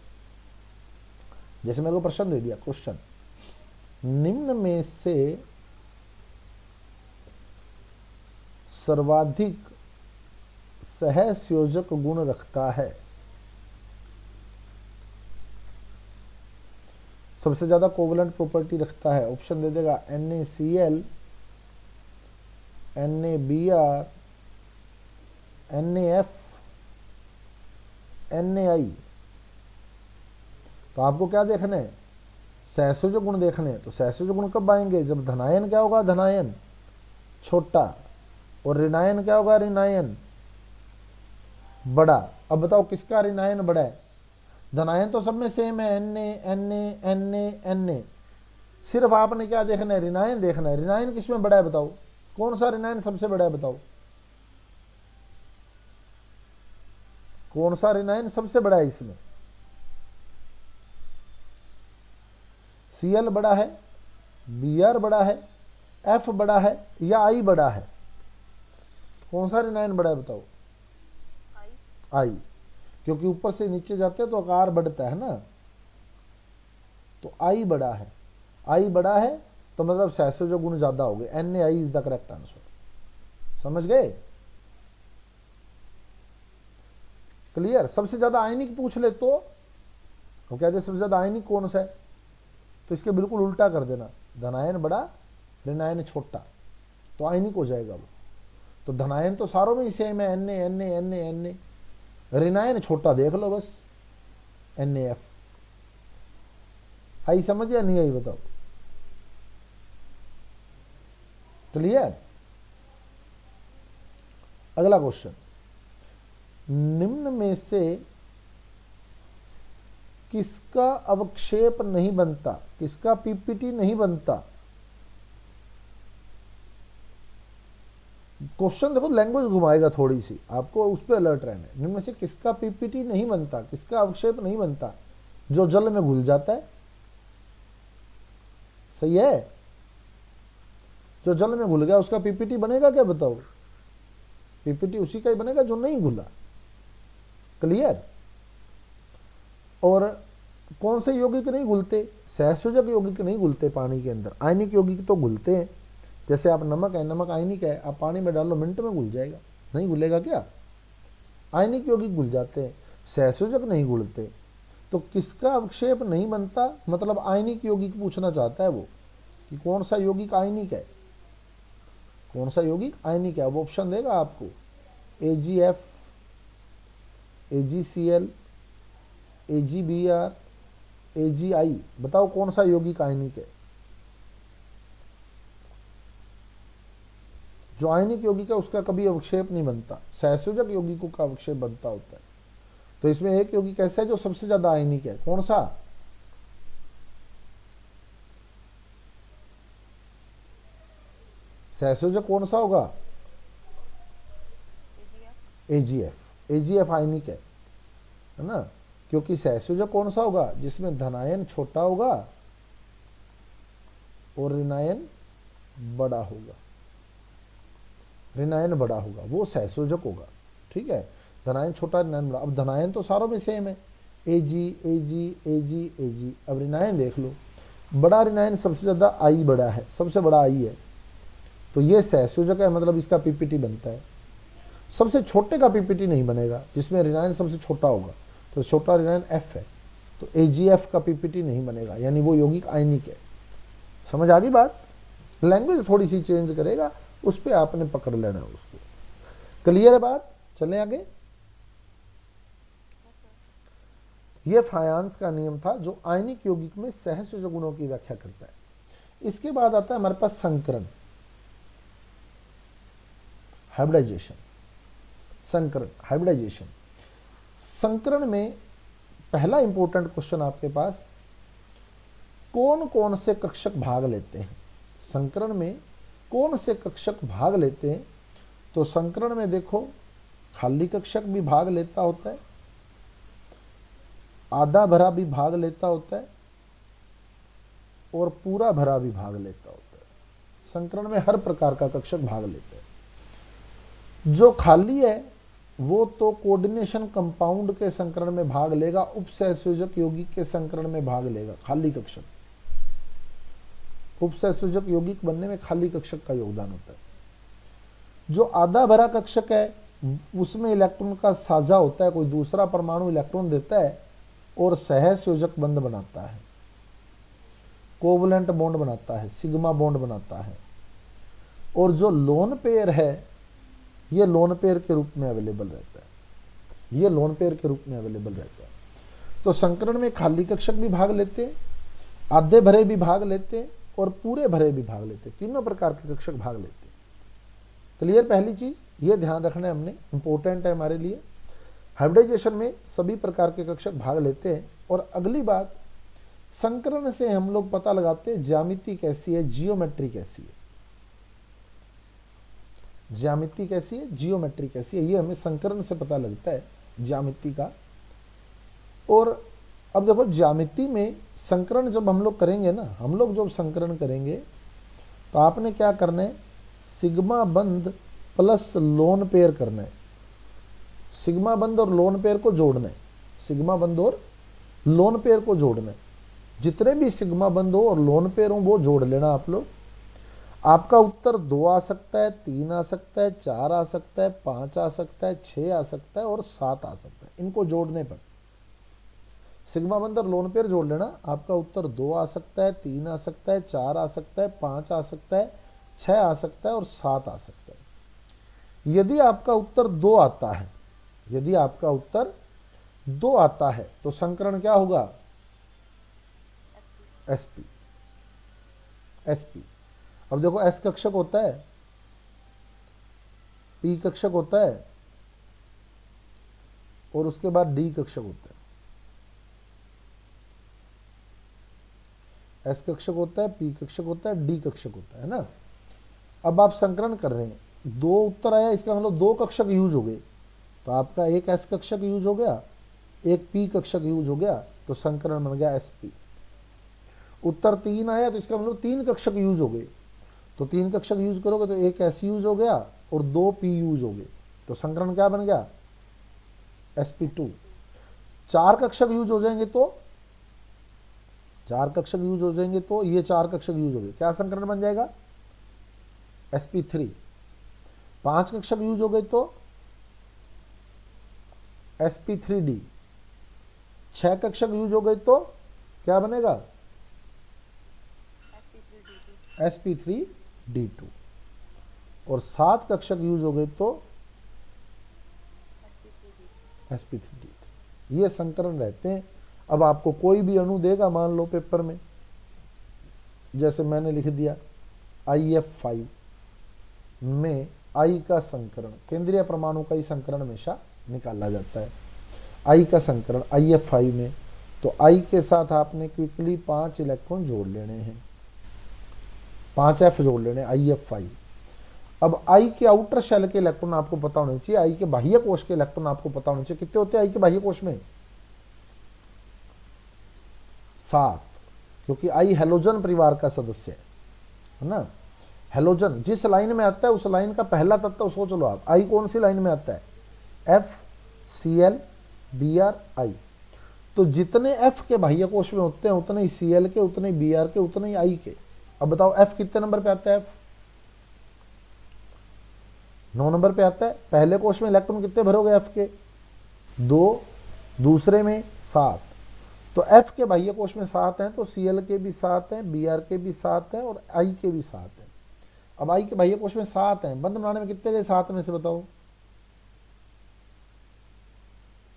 जैसे मेरे को प्रश्न दे दिया, क्वेश्चन, निम्न में से सर्वाधिक सहसंयोजक गुण रखता है। सबसे ज्यादा कोवलेंट प्रॉपर्टी रखता है। ऑप्शन दे देगा NaCl, NaBr, NaF, NaI। तो आपको क्या देखना है? सहसंयोजक गुण देखने हैं। तो सहसंयोजक गुण कब आएंगे? जब धनायन क्या होगा? धनायन छोटा और ऋणायन क्या होगा? ऋणायन बड़ा। अब बताओ किसका ऋणायन बड़ा है? धनायन तो सब में सेम है, Na। सिर्फ आपने क्या देखना है? ऋणायन देखना है। ऋणायन किसमें बड़ा है बताओ? कौन सा ऋणायन सबसे बड़ा है बताओ? कौन सा ऋणायन सबसे बड़ा है इसमें? Cl बड़ा है, Br बड़ा है, F बड़ा है या I बड़ा है? कौन सा ऋणायन बड़ा है बताओ? I। क्योंकि ऊपर से नीचे जाते हैं तो आकार बढ़ता है ना, तो I बड़ा है। I बड़ा है तो मतलब सहसंयोजक गुण ज्यादा हो गए। NaI is the correct answer. समझ गए? क्लियर? सबसे ज्यादा आयनिक पूछ ले तो कहते सबसे ज्यादा आयनिक कौन सा है, तो इसके बिल्कुल उल्टा कर देना, धनायन बड़ा ऋणायन छोटा, तो आयनिक हो जाएगा वो। तो धनायन तो सारों में ही सेम है, Na। ऋणायन छोटा देख लो बस, NaF। आई समझ या नहीं आई बताओ? क्लियर? अगला क्वेश्चन, निम्न में से किसका अवक्षेप नहीं बनता? किसका पीपीटी नहीं बनता? क्वेश्चन देखो, लैंग्वेज घुमाएगा थोड़ी सी, आपको उस पर अलर्ट रहना है। निम्न में से किसका पीपीटी नहीं बनता, किसका अवक्षेप नहीं बनता? जो जल में घुल जाता है। सही है? जो जल में घुल गया उसका पीपीटी बनेगा क्या बताओ? पीपीटी उसी का ही बनेगा जो नहीं घुला। क्लियर? और कौन से यौगिक नहीं घुलते? सहसंयोजक यौगिक नहीं घुलते पानी के अंदर। आयनिक यौगिक तो घुलते हैं। जैसे आप नमक है, नमक आयनिक है, आप पानी में डालो मिनट में घुल जाएगा। नहीं घुलेगा क्या? आयनिक यौगिक घुल जाते हैं, सहसंयोजक नहीं घुलते। तो किसका अवक्षेप नहीं बनता? मतलब आयनिक यौगिक पूछना चाहता है वो, कि कौन सा यौगिक आयनिक है, कौन सा यौगिक आयनिक है। अब ऑप्शन देगा आपको, AgF, AgCl, AgBr, AgI। बताओ कौन सा यौगिक आयनिक है? जो आयनिक यौगिक है उसका कभी अवक्षेप नहीं बनता, सहसंयोजक यौगिकों का अवक्षेप बनता होता है। तो इसमें एक यौगिक ऐसा है जो सबसे ज्यादा आयनिक है, कौन सा? सहसंयोजक कौन सा होगा? AgF। AgF आयनिक है ना? क्योंकि सहसंयोजक कौन सा होगा? जिसमें धनायन छोटा होगा और ऋणायन बड़ा होगा। ऋणायन बड़ा होगा वो सहसंयोजक होगा। ठीक है? धनायन छोटा, ऋणायन बड़ा। अब धनायन तो सारों में सेम है, Ag। अब ऋणायन देख लो, बड़ा ऋणायन सबसे ज्यादा I बड़ा है, सबसे बड़ा I है, तो ये सहसंयोजक है, मतलब इसका पीपीटी बनता है। सबसे छोटे का पीपीटी नहीं बनेगा, जिसमें ऋणायन सबसे छोटा होगा, तो छोटा ऋणायन F है, तो AgF का पीपीटी नहीं बनेगा, यानी वो यौगिक आयनिक है। समझ आ गई बात? लैंग्वेज थोड़ी सी चेंज करेगा, उस पर आपने पकड़ लेना है उसको। क्लियर है बात? चलें आगे। यह फायांस का नियम था जो आयनिक यौगिक में सहसंयोजक गुणों की व्याख्या करता है। इसके बाद आता है हमारे पास संकरण, हाइब्रिडाइजेशन। संकरण, हाइब्रिडाइजेशन। संकरण में पहला इंपॉर्टेंट क्वेश्चन आपके पास, कौन कौन से कक्षक भाग लेते हैं? संकरण में कौन से कक्षक भाग लेते हैं? तो संकरण में देखो खाली कक्षक भी भाग लेता होता है, आधा भरा भी भाग लेता होता है और पूरा भरा भी भाग लेता होता है। संकरण में हर प्रकार का कक्षक भाग लेता है। जो खाली है वो तो कोऑर्डिनेशन कंपाउंड के संकरण में भाग लेगा, उपसहसंयोजक यौगिक के संकरण में भाग लेगा। खाली कक्षक, उपसहसंयोजक यौगिक बनने में खाली कक्षक का योगदान होता है। जो आधा भरा कक्षक है उसमें इलेक्ट्रॉन का साझा होता है, कोई दूसरा परमाणु इलेक्ट्रॉन देता है और सहसंयोजक बंध बनाता है, कोवलेंट बॉन्ड बनाता है, सिग्मा बॉन्ड बनाता है। और जो लोन पेयर है ये लोन पेयर के रूप में अवेलेबल रहता है, ये लोन पेयर के रूप में अवेलेबल रहता है। तो संकरण में खाली कक्षक भी भाग लेते हैं, आधे भरे भी भाग लेते हैं और पूरे भरे भी भाग लेते हैं। तीनों प्रकार के कक्षक भाग लेते हैं। क्लियर? पहली चीज ये ध्यान रखना है हमने, इंपॉर्टेंट है हमारे लिए। हाइब्रिडाइजेशन में सभी प्रकार के कक्षक भाग लेते हैं। और अगली बात, संकरण से हम लोग पता लगाते हैं ज्यामिति कैसी है, जियोमेट्री कैसी है। ज्यामिति कैसी है, जियोमेट्री कैसी है, ये हमें संकरण से पता लगता है ज्यामिति का। और अब देखो ज्यामिति में संकरण जब हम लोग करेंगे ना, हम लोग जब संकरण करेंगे तो आपने क्या करना है, सिग्मा बंध प्लस लोन पेयर करना है। सिग्मा बंध और लोन पेयर को जोड़ना है, सिग्मा बंध और लोन पेयर को जोड़ना है। जितने भी सिग्मा बंध हो और लोन पेयर हो वो जोड़ लेना आप लोग। आपका उत्तर 2 आ सकता है, 3 आ सकता है, 4 आ सकता है, 5 आ सकता है, 6 आ सकता है और 7 आ सकता है। इनको जोड़ने पर सिग्मा बंध और लोन पेयर जोड़ लेना, आपका उत्तर 2 आ सकता है, 3 आ सकता है, 4 आ सकता है, 5 आ सकता है, 6 आ सकता है और 7 आ सकता है। यदि आपका उत्तर 2 आता है, यदि आपका उत्तर 2 आता है तो संकरण क्या होगा, एसपी। एसपी। अब देखो एस कक्षक होता है, पी कक्षक होता है और उसके बाद डी कक्षक होता है। एस कक्षक होता है, पी कक्षक होता है, डी कक्षक होता है ना। अब आप संकरण कर रहे हैं, 2 उत्तर आया, इसका मतलब 2 कक्षक यूज हो गए। तो आपका एक एस कक्षक यूज हो गया, एक पी कक्षक यूज हो गया, तो संकरण बन गया एसपी। उत्तर 3 आया तो इसका मतलब 3 कक्षक यूज हो गए। तो 3 कक्षक यूज करोगे तो एक एस यूज हो गया और 2 पी यूज हो गए, तो संकरण क्या बन गया, sp2। 4 कक्षक यूज हो जाएंगे तो 4 कक्षक यूज हो जाएंगे तो ये 4 कक्षक यूज हो गए, क्या संकरण बन जाएगा, sp3। 5 कक्षक यूज हो गए तो sp3d। 6 कक्षक यूज हो गए तो क्या बनेगा, sp3d2। और 7 कक्षक यूज हो गए तो sp3d3। ये संकरण रहते हैं। अब आपको कोई भी अणु देगा, मान लो पेपर में, जैसे मैंने लिख दिया IF5 में I का संकरण, केंद्रीय परमाणु का ही संकरण हमेशा निकाला जाता है। I का संकरण IF5 में, तो I के साथ आपने क्विकली 5 इलेक्ट्रॉन जोड़ लेने हैं, 5 F जोड़ लेने IF5। अब I के आउटर शेल के इलेक्ट्रॉन आपको पता होने चाहिए, I के बाह्य कोश के इलेक्ट्रॉन आपको पता होने चाहिए। कितने होते हैं I के बाह्य कोश में, 7, क्योंकि I हेलोजन परिवार का सदस्य है ना। हेलोजन जिस लाइन में आता है उस लाइन का पहला तत्व सोच लो आप, I कौन सी लाइन में आता है, FCl Br I। तो जितने F के बाह्य कोश में होते हैं उतने ही Cl के, उतने ही Br के, उतने ही I के। अब बताओ F कितने नंबर पे आता है, F 9 नंबर पे आता है। पहले कोश में इलेक्ट्रॉन कितने भरोगे F के, 2, दूसरे में 7। तो F के बाह्य कोश में 7 हैं, तो Cl के भी 7 हैं, Br के भी 7 हैं और I के भी 7 हैं। अब I के बाह्य कोश में 7 हैं, बंध बनाने में कितने गए 7 में से, बताओ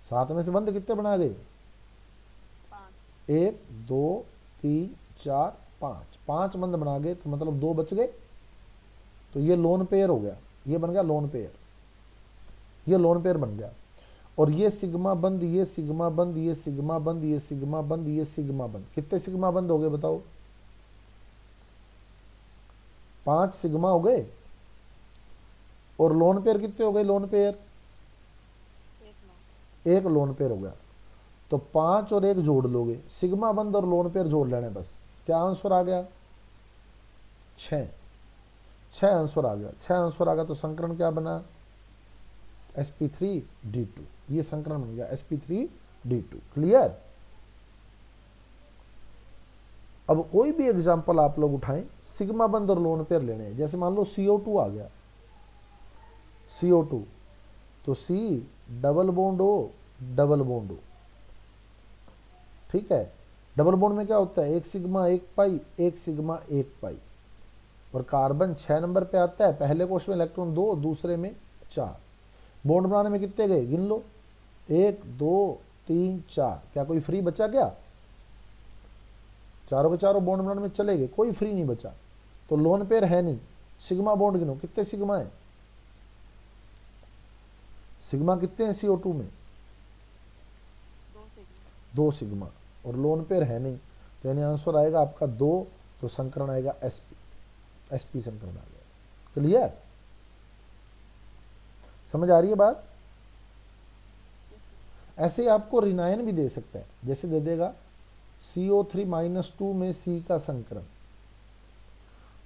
7 में से बंध कितने बना गए, 1 2 3 4 5, 5 बंध बना गए, तो मतलब 2 बच गए। तो ये लोन पेयर हो गया, ये बन गया लोन पेयर, ये लोन पेयर बन गया। और ये सिग्मा बंद, ये सिग्मा बंद, ये सिग्मा बंद, ये सिग्मा बंद, ये सिग्मा बंद, कितने सिग्मा बंद हो गए बताओ, 5 सिग्मा हो गए, और लोन पेयर कितने हो गए? लोन पेयर एक लोन पेयर हो गया, तो 5 और 1 जोड़ लोगे, सिग्मा बंद और लोन पेयर जोड़ लेने बस। क्या आंसर आ गया? 6। 6 आंसर आ गया। 6 आंसर आ गया तो संकरण क्या बना? sp3d2। ये संकरण बन गया sp3d2। क्लियर? अब कोई भी एग्जांपल आप लोग उठाएं, सिग्मा बंद और लोन पेयर लेने हैं। जैसे मान लो CO2 आ गया, CO2, तो C double bond O double bond O, ठीक है। डबल बॉन्ड में क्या होता है? 1 सिग्मा 1 पाई, 1 सिग्मा 1 पाई। और कार्बन 6 नंबर पे आता है, पहले कोश में इलेक्ट्रॉन 2, दूसरे में 4। बॉन्ड बनाने में कितने गए? गिन लो, 1 2 3 4। क्या कोई फ्री बचा क्या? चारों के चारों बॉन्ड बनाने में चले गए, कोई फ्री नहीं बचा, तो लोन पेयर है नहीं। सिग्मा बॉन्ड गिनो, कितने सिग्मा है? सिग्मा कितने हैं CO2 में? 2 सिग्मा, और लोन पेयर है नहीं, तो यानी आंसर आएगा आपका 2, तो संकरण आएगा sp संकरण आ गया। क्लियर? समझ आ रही है बात? ऐसे ही आपको रिनायन भी दे सकता है, जैसे दे देगा CO3-2 में C का संकरण,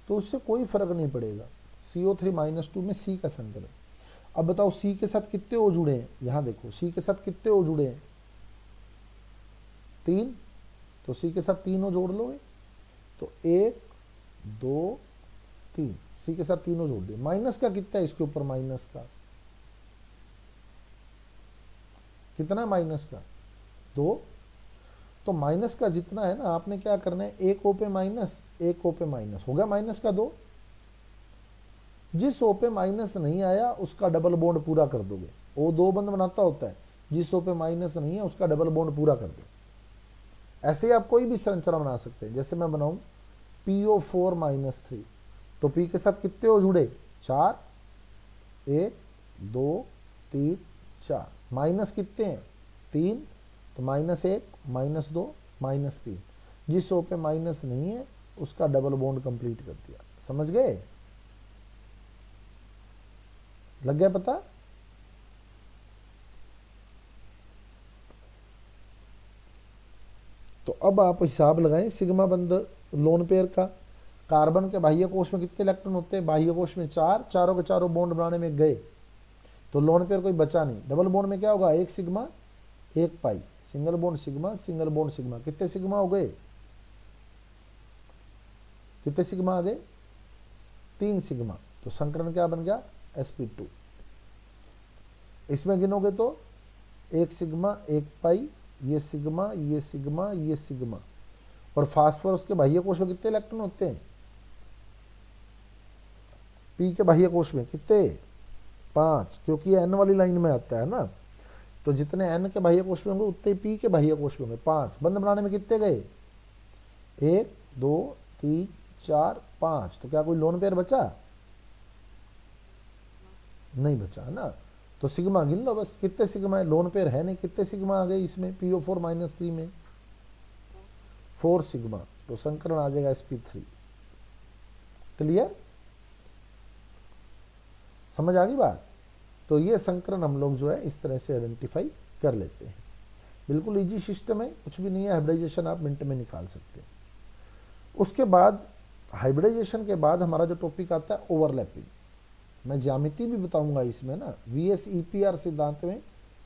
तो उससे कोई फर्क नहीं पड़ेगा। CO3-2 में C का संकरण। अब बताओ C के साथ कितने O जुड़े हैं? यहां देखो C के साथ कितने O जुड़े हैं? 3, तो C के साथ 3 O जोड़ लोगे, तो 1 2 3, C के साथ 3 O जोड़ दिए। माइनस का कितना है इसके ऊपर? माइनस का कितना? माइनस का 2। तो माइनस का जितना है ना, आपने क्या करना है, 1 O पे माइनस, 1 O पे माइनस, हो गया माइनस का 2। जिस O पे माइनस नहीं आया उसका डबल बॉन्ड पूरा कर दोगे। O 2 बंद बनाता होता है, जिस O पे माइनस नहीं है उसका डबल बॉन्ड पूरा कर दो। ऐसे ही आप कोई भी संरचना बना सकते हैं। जैसे मैं बनाऊं PO4-3, तो P के साथ कितने O जुड़े? 4, 1 2 3 4। माइनस कितने हैं? 3, तो -1 -2 -3। जिस O पे माइनस नहीं है उसका डबल बॉन्ड कंप्लीट कर दिया। समझ गए? लग गया पता? तो अब आप हिसाब लगाएं सिग्मा बंद लोन पेयर का। कार्बन के बाह्य कोश में कितने इलेक्ट्रॉन होते हैं? बाह्य कोश में 4, चारों के चारों बॉन्ड बनाने में गए, तो लोन पेयर कोई बचा नहीं। डबल बॉन्ड में क्या होगा? 1 sigma 1 pi, single bond sigma, single bond sigma. कितने सिग्मा हो गए? कितने सिग्मा आ गए? 3 सिग्मा। तो संकरण क्या बन गया? sp2। इसमें गिनोगे तो 1 सिग्मा 1 पाई, ये सिग्मा ये सिग्मा ये सिग्मा। और फास्फोरस के बाह्य कोश में कितने इलेक्ट्रॉन होते हैं? P के बाह्य कोश में कितने? 5, क्योंकि ये N वाली लाइन में आता है ना, तो जितने N के बाह्य कोश में होंगे उतने P के बाह्य कोश में होंगे। 5 बंद बनाने में कितने गए? 1 2 3 4 5। तो क्या कोई लोन पेयर बचा? नहीं बचा है ना, तो सिग्मा गिन लो बस, कितने सिग्मा है? लोन पेयर है नहीं, कितने सिग्मा आ गए इसमें? PO4-3 में 4 सिग्मा, तो संकरण आ जाएगा sp3। क्लियर? समझ आ गई बात? तो ये संकरण हम लोग जो है इस तरह से आइडेंटिफाई कर लेते हैं। बिल्कुल इजी सिस्टम है, कुछ भी नहीं है। हाइब्रिडाइजेशन आप मिनट में निकाल सकते हैं। उसके बाद हाइब्रिडाइजेशन के बाद हमारा जो टॉपिक आता है ओवरलैपिंग। मैं ज्यामिति भी बताऊंगा इसमें ना, VSEPR सिद्धांत में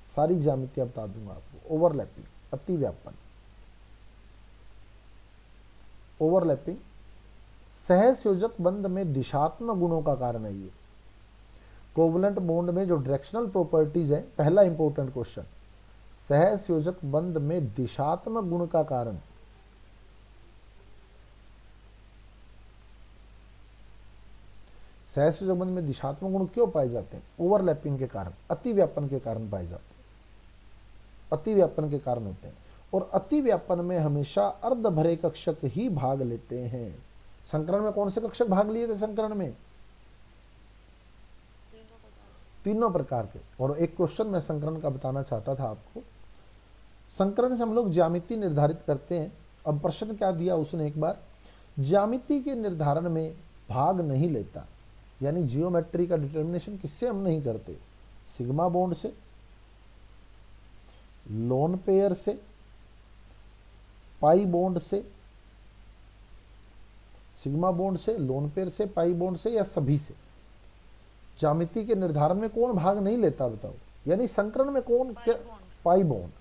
सारी ज्यामितियां बता दूंगा आपको। ओवरलैपिंग, अतिव्यापन। ओवरलैपिंग सहसंयोजक बंध में दिशात्मक गुणों का कारण है। ये कोवलेंट बॉन्ड में जो डायरेक्शनल प्रॉपर्टीज है, पहला इंपॉर्टेंट क्वेश्चन, सहसंयोजक बंध में दिशात्मक गुण का कारण। सहसंयोजक बंध में दिशात्मक गुण क्यों पाए जाते हैं? ओवरलैपिंग के कारण, अतिव्यापन के कारण पाए जाते हैं। अतिव्यापन के कारण होते हैं, और अतिव्यापन में हमेशा अर्ध भरे कक्षक ही भाग लेते हैं। संकरण में कौन से कक्षक भाग लिए थे? संकरण में तीनों प्रकार के। और एक क्वेश्चन मैं संकरण का बताना चाहता था आपको। संकरण से हम लोग ज्यामिति निर्धारित करते हैं। अब प्रश्न क्या दिया उसने, एक बार ज्यामिति के निर्धारण में भाग नहीं लेता, यानी जियोमेट्री का डिटर्मिनेशन किससे हम नहीं करते, सिग्मा बॉन्ड से, लोन पेयर से, पाई बॉन्ड से, सिग्मा बॉन्ड से, लोन पेयर से, पाई बॉन्ड से, या सभी से। ज्यामिति के निर्धारण में कौन भाग नहीं लेता बताओ, यानी संकरण में कौन क्या, पाई बॉन्ड।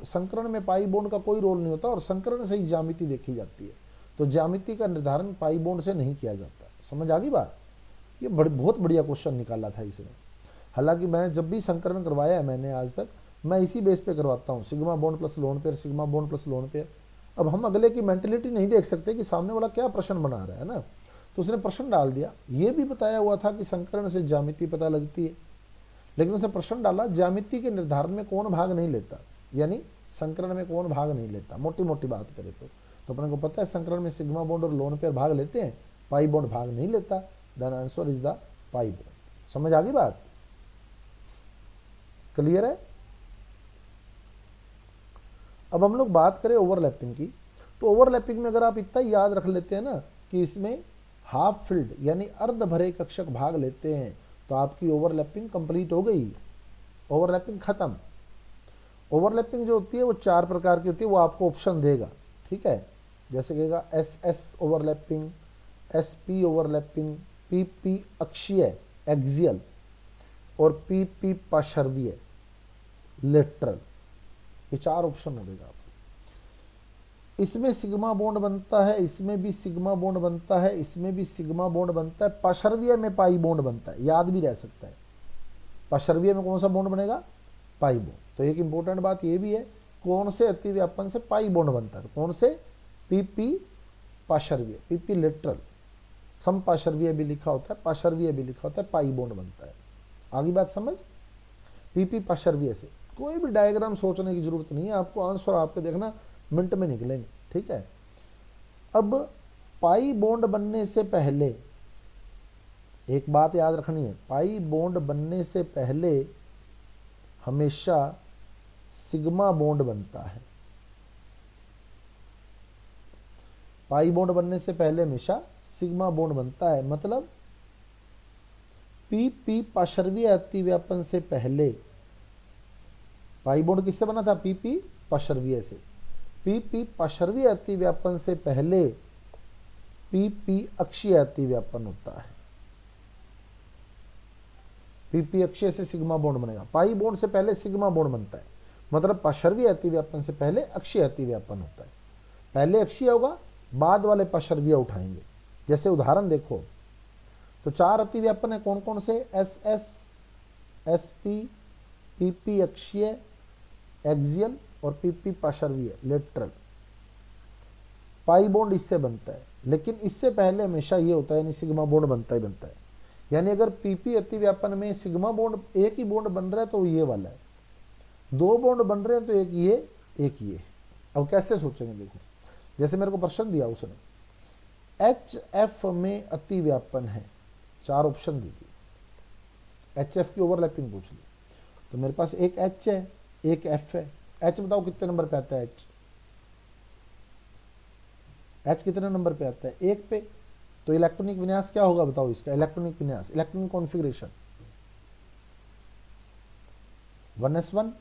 संकरण में पाई बॉन्ड का कोई रोल नहीं होता और संकरण से ही ज्यामिति देखी जाती है, तो ज्यामिति का निर्धारण पाई बॉन्ड से नहीं किया जाता। समझ आ गई बात। ये बहुत बढ़िया क्वेश्चन निकाला था इसने। हालांकि मैं जब भी संकरण करवाया है मैंने आज तक, मैं इसी बेस पे करवाता हूँ, sigma bond plus lone pair, sigma bond plus lone pair. अब हम अगले की मेंटेलिटी नहीं देख सकते कि सामने वाला क्या प्रश्न बना रहा है ना, तो उसने प्रश्न डाल दिया। ये भी बताया हुआ था कि संकरण से ज्यामिति पता लगती है, लेकिन उसने प्रश्न डाला ज्यामिति के निर्धारण में कौन भाग नहीं लेता, यानी संकरण में कौन भाग नहीं लेता। मोटी मोटी बात करें तो अपने को पता है संकरण में सिग्मा बॉन्ड और लोन पेयर भाग लेते हैं, पाई बॉन्ड भाग नहीं लेता। Then answer is the pi bond. समझ आ गई बात, क्लियर है। अब हम लोग बात करें ओवरलैपिंग की, तो ओवरलैपिंग में अगर आप इतना याद रख लेते हैं ना कि इसमें हाफ फिल्ड यानी अर्ध भरे कक्षक भाग लेते हैं, तो आपकी ओवरलैपिंग कंप्लीट हो गई, ओवरलैपिंग खत्म। ओवरलैपिंग जो होती है वो 4 प्रकार की होती है, वो आपको ऑप्शन देगा, ठीक है। जैसे कहेगा S S overlapping, S P overlapping, P P अक्षीय एक्सियल, और पी पी पार्श्वीय लेटरल। ये 4 ऑप्शन हो देगा आपको। इसमें सिग्मा बॉन्ड बनता है, इसमें भी सिग्मा बॉन्ड बनता है, इसमें भी सिग्मा बॉन्ड बनता है, पार्श्वीय में पाई बॉन्ड बनता है, याद भी रह सकता है। पार्श्वीय में कौन सा बॉन्ड बनेगा, पाई बॉन्ड। तो एक इंपॉर्टेंट बात ये भी है, कौन से अतिव्यापन से पाई बॉन्ड बनता है, कौन से, पीपी पार्श्वीय, पीपी लेटरल। सम पार्श्वीय भी लिखा होता है, पार्श्वीय भी लिखा होता है, पाई बॉन्ड बनता है। आगे बात समझ। पीपी पार्श्वीय से कोई भी डायग्राम सोचने की जरूरत नहीं है आपको, आंसर आपके देखना मिनट में निकलेंगे, ठीक है। अब पाई बॉन्ड बनने से पहले एक बात याद रखनी है, पाई बॉन्ड बनने से पहले हमेशा सिग्मा बॉन्ड बनता है। पाई बॉन्ड बनने से पहले हमेशा सिग्मा बॉन्ड बनता है, मतलब पी पी पार्श्वीय अतिव्यापन से पहले पाई बॉन्ड किससे बना था, पी पी पार्श्वीय से। पी पी पार्श्वीय अतिव्यापन से पहले पी पी अक्षीय अतिव्यापन होता है। पी पी अक्षीय से सिग्मा बॉन्ड बनेगा, पाई बॉन्ड से पहले सिग्मा बॉन्ड बनता है, मतलब पार्श्वीय अतिव्यापन से पहले अक्षीय अतिव्यापन होता है। पहले अक्षीय होगा, बाद वाले पार्श्वीय उठाएंगे। जैसे उदाहरण देखो, तो 4 अतिव्यापन है, कौन कौन से, S S, S P, P P अक्षीय एक्सियल और पी पी पार्श्वीय लेटरल। पाई बॉन्ड इससे बनता है, लेकिन इससे पहले हमेशा ये होता है, यानी सिग्मा बॉन्ड बनता ही बनता है। यानी अगर पीपी अतिव्यापन में सिग्मा बॉन्ड, एक ही बॉन्ड बन रहा है तो ये वाला है, 2 बॉन्ड बन रहे हैं तो एक ये एक ये। अब कैसे सोचेंगे देखो, जैसे मेरे को प्रश्न दिया उसने, एच एफ में अतिव्यापन है, 4 ऑप्शन दी थी, एच एफ की ओवरलैपिंग पूछ ली, तो मेरे पास एक एच है एक एफ है। एच बताओ कितने नंबर पे आता है, एच कितने नंबर पे आता है, 1 पे। तो इलेक्ट्रॉनिक विन्यास क्या होगा बताओ इसका, इलेक्ट्रॉनिक विन्यास, इलेक्ट्रॉनिक कॉन्फ़िगरेशन 1s1,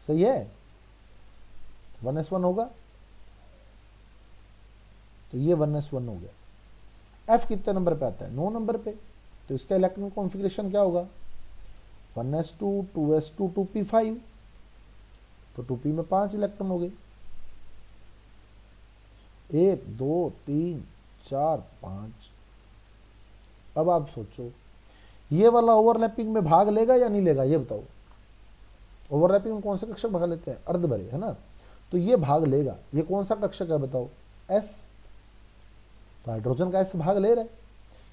सही है, 1s1 होगा, तो ये 1s1 हो गया। एफ कितने नंबर पे आता है, 9 नंबर पे, तो इसका इलेक्ट्रॉनिक कॉन्फ़िगरेशन क्या होगा, 1s2, 2s2, 2p5, तो 2p में 5 इलेक्ट्रॉन हो गए, 1 2 3 4 5। अब आप सोचो ये वाला ओवरलैपिंग में भाग लेगा या नहीं लेगा, ये बताओ। ओवरलैपिंग में कौन सा कक्षक भाग लेते हैं, अर्ध भरे, है ना, तो ये भाग लेगा। ये कौन सा कक्षक है बताओ, एस, तो हाइड्रोजन का एस भाग ले रहा है,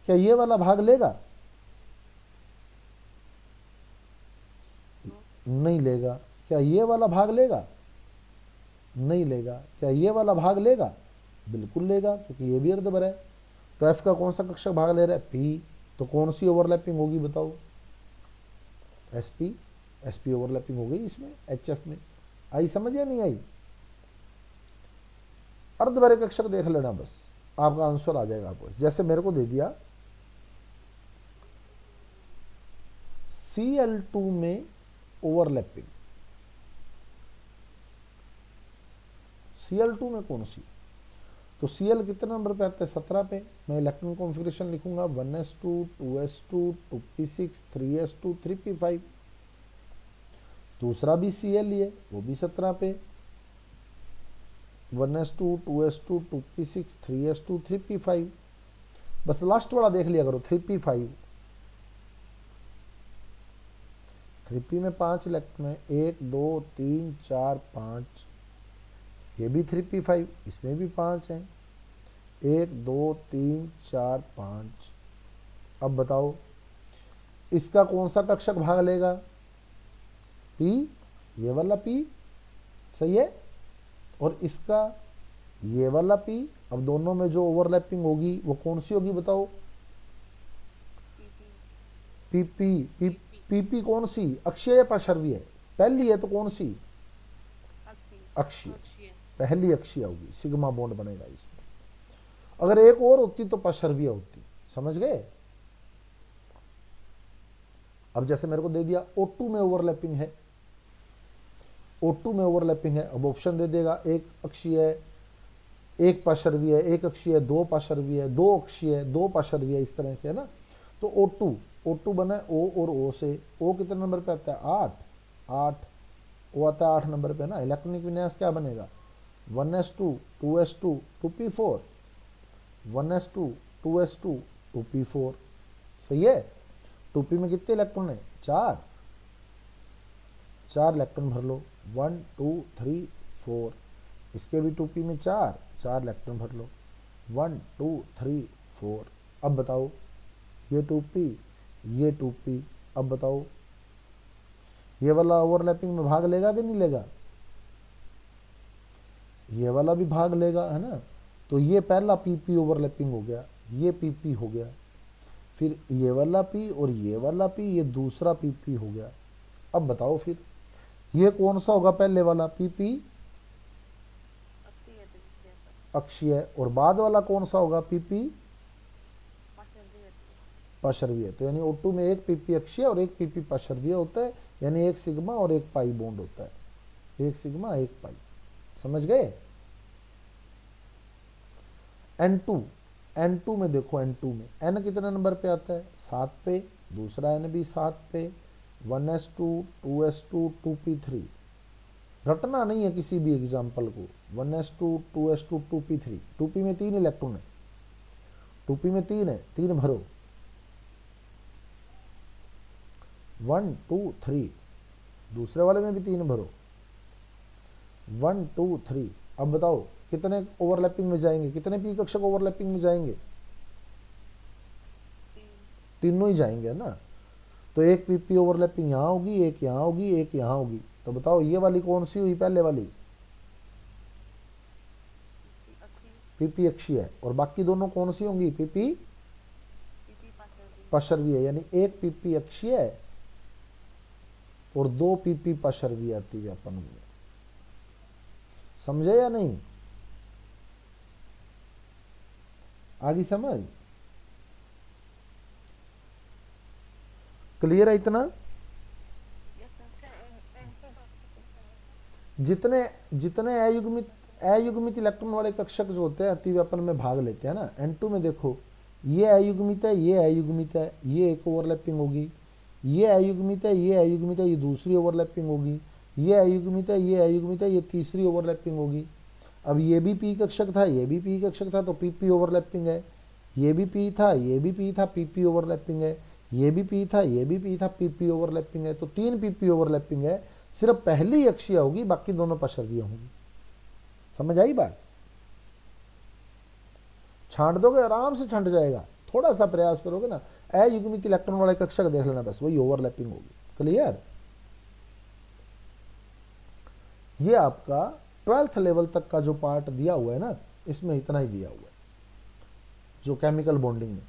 क्या ये वाला भाग लेगा, नहीं लेगा। क्या ये वाला भाग लेगा, नहीं लेगा। क्या ये वाला भाग लेगा, बिल्कुल लेगा, क्योंकि ये भी अर्ध भरा है। तो एफ का कौन सा कक्षक भाग ले रहा है, पी, तो कौन सी ओवरलैपिंग होगी बताओ, एसपी, एसपी ओवरलैपिंग हो गई इसमें, एच एफ में। आई समझ या नहीं आई, अर्ध भरे कक्षक देख लेना बस, आपका आंसर आ जाएगा आपको। जैसे मेरे को दे दिया Cl2 में ओवरलैपिंग, Cl2 में कौन सी, तो Cl कितने नंबर पे आता है, 17 पे। मैं इलेक्ट्रॉन कॉन्फ़िगरेशन लिखूंगा 1s2 2s2 2p6 3s2 3p5। दूसरा भी Cl ही है, वो भी 17 पे, 1s2 2s2 2p6 3s2 3p5। बस लास्ट वाला देख लिया करो 3p5। 3p में 5 इलेक्ट्रॉन है, 1 2 3 4 5। ये भी 3p5, इसमें भी 5 हैं, 1 2 3 4 5। अब बताओ इसका कौन सा कक्षक भाग लेगा, P, ये वाला P, सही है। और इसका ये वाला P। अब दोनों में जो ओवरलैपिंग होगी वो कौन सी होगी बताओ, PP। PP कौन सी, अक्षीय या पार्श्वीय है, पहली है तो कौन सी, अक्षीय, पहली अक्षीय होगी, सिग्मा बॉन्ड बनेगा इसमें। अगर एक और होती तो पार्श्वीय होती, समझ गए। अब जैसे मेरे को दे दिया O2 में ओवरलैपिंग है, O2 में ओवरलैपिंग है, अब ऑप्शन दे देगा एक अक्षीय है, एक पार्श्वीय है, एक अक्षीय है, दो पार्श्वीय है, दो अक्षीय है, दो पार्श्वीय है, इस तरह से है ना। तो O2 बना O और O से, O कितने नंबर पे आता है, 8, O आता है 8 नंबर पे ना। इलेक्ट्रॉनिक विन्यास क्या बनेगा, 1s2 2s2 2p4, 1s2 2s2 2p4, सही है। 2p में कितने इलेक्ट्रॉन है, 4 इलेक्ट्रॉन भर लो, 1 2 3 4। इसके भी 2p में 4 इलेक्ट्रॉन भर लो, 1 2 3 4। अब बताओ ये 2p, ये 2p। अब बताओ ये वाला ओवरलैपिंग में भाग लेगा कि नहीं लेगा, ये वाला भी भाग लेगा, है ना। तो ये पहला PP ओवरलैपिंग हो गया, ये PP हो गया, फिर ये वाला P और ये वाला P, ये दूसरा PP हो गया। अब बताओ फिर ये कौन सा होगा, पहले वाला PP अक्षीय, और बाद वाला कौन सा होगा, PP पार्श्वीय। तो यानी O2 में एक PP अक्षीय और एक PP पार्श्वीय होता है, यानी एक सिग्मा और एक पाई बॉन्ड होता है, एक सिग्मा एक पाई, समझ गए। N2 में देखो, N2 में N कितने नंबर पे आता है, 7 पे, दूसरा N भी 7 पे, 1s2 2s2 2p3। रटना नहीं है किसी भी एग्जाम्पल को, 1s2 2s2 2p3। 2p में 3 इलेक्ट्रॉन है, 2p में 3 है, 3 भरो, 1 2 3। दूसरे वाले में भी 3 भरो, 1 2 3। अब बताओ कितने ओवरलैपिंग में जाएंगे, कितने पी कक्षक ओवरलैपिंग में जाएंगे, तीनों ही जाएंगे ना। तो एक PP ओवरलैपिंग यहाँ होगी, एक यहाँ होगी, एक यहाँ होगी। तो बताओ ये वाली कौन सी हुई, पहले वाली PP अक्षीय है, और बाकी दोनों कौन सी होंगी, PP पार्श्वीय। यानी एक PP अक्षीय है और 2 PP पार्श्वीय आती है अपन में, समझे या नहीं, आगे समझ, क्लियर है इतना। जितने जितने अयुग्मित इलेक्ट्रॉन वाले कक्षक जो होते हैं अतिव्यापन में भाग लेते हैं ना, N2 में देखो ये अयुग्मित है, ये अयुग्मित है, ये एक ओवरलैपिंग होगी, ये अयुग्मित है, ये अयुग्मित है, ये दूसरी ओवरलैपिंग होगी, ये अयुग्मित है, ये अयुग्मित है, ये तीसरी ओवरलैपिंग होगी। अब ये भी P कक्षक था, ये भी P कक्षक था, तो PP ओवरलैपिंग है, ये भी P था, ये भी P था, PP ओवरलैपिंग है, ये भी P था, ये भी P था, PP ओवरलैपिंग है। तो 3 PP ओवरलैपिंग है, सिर्फ पहली अक्षीय होगी, बाकी दोनों पार्श्वीय होंगी, समझ आई बात। छांट दोगे आराम से छंट जाएगा, थोड़ा सा प्रयास करोगे ना। अयुग्मित इलेक्ट्रॉन वाले कक्षक देख लेना, बस वही ओवरलैपिंग होगी, क्लियर। ये आपका 12th लेवल तक का जो पार्ट दिया हुआ है ना, इसमें इतना ही दिया हुआ है जो केमिकल बॉन्डिंग में।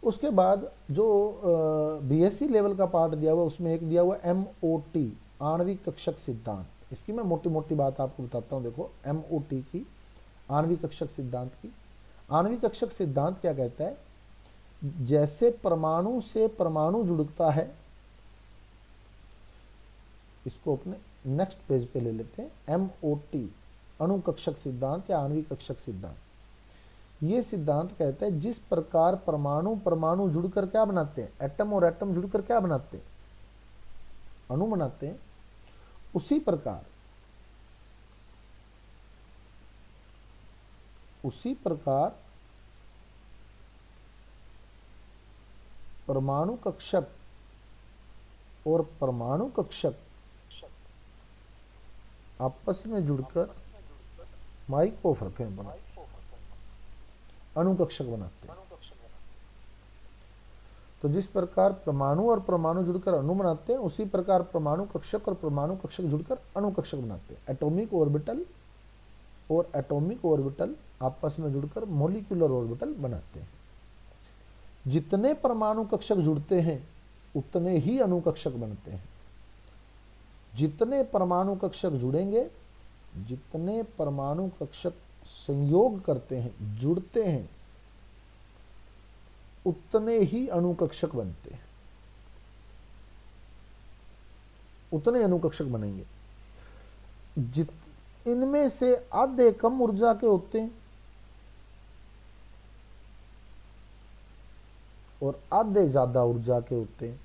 उसके बाद जो BSc लेवल का पार्ट दिया हुआ है, उसमें एक दिया हुआ है MOT, आणविक कक्षक सिद्धांत। इसकी मैं मोटी मोटी बात आपको बताता हूँ। देखो MOT की, आणविक कक्षक सिद्धांत की, आणविक कक्षक सिद्धांत क्या कहता है, जैसे परमाणु से परमाणु जुड़ता है, इसको अपने नेक्स्ट पेज पे ले लेते हैं, MOT अणु कक्षक सिद्धांत या आणविक कक्षक सिद्धांत। ये सिद्धांत कहता है जिस प्रकार परमाणु परमाणु जुड़कर क्या बनाते हैं, एटम और एटम जुड़कर क्या बनाते हैं, अणु बनाते हैं, उसी प्रकार परमाणु कक्षक और परमाणु कक्षक आपस में जुड़कर माइक को फर्क है बना अणु कक्षक बनाते हैं। तो जिस प्रकार परमाणु और परमाणु जुड़कर अणु बनाते हैं, उसी प्रकार परमाणु कक्षक और परमाणु कक्षक जुड़कर अणु कक्षक बनाते हैं। एटॉमिक ऑर्बिटल और एटॉमिक ऑर्बिटल आपस में जुड़कर मॉलिक्यूलर ऑर्बिटल बनाते हैं। जितने परमाणु कक्षक जुड़ते हैं उतने ही अणु कक्षक बनते हैं। जितने परमाणु कक्षक जुड़ेंगे, जितने परमाणु कक्षक संयोग करते हैं, जुड़ते हैं, उतने ही अणु कक्षक बनते हैं, उतने अणु कक्षक बनेंगे। इनमें से आधे कम ऊर्जा के होते हैं और आधे ज्यादा ऊर्जा के होते हैं।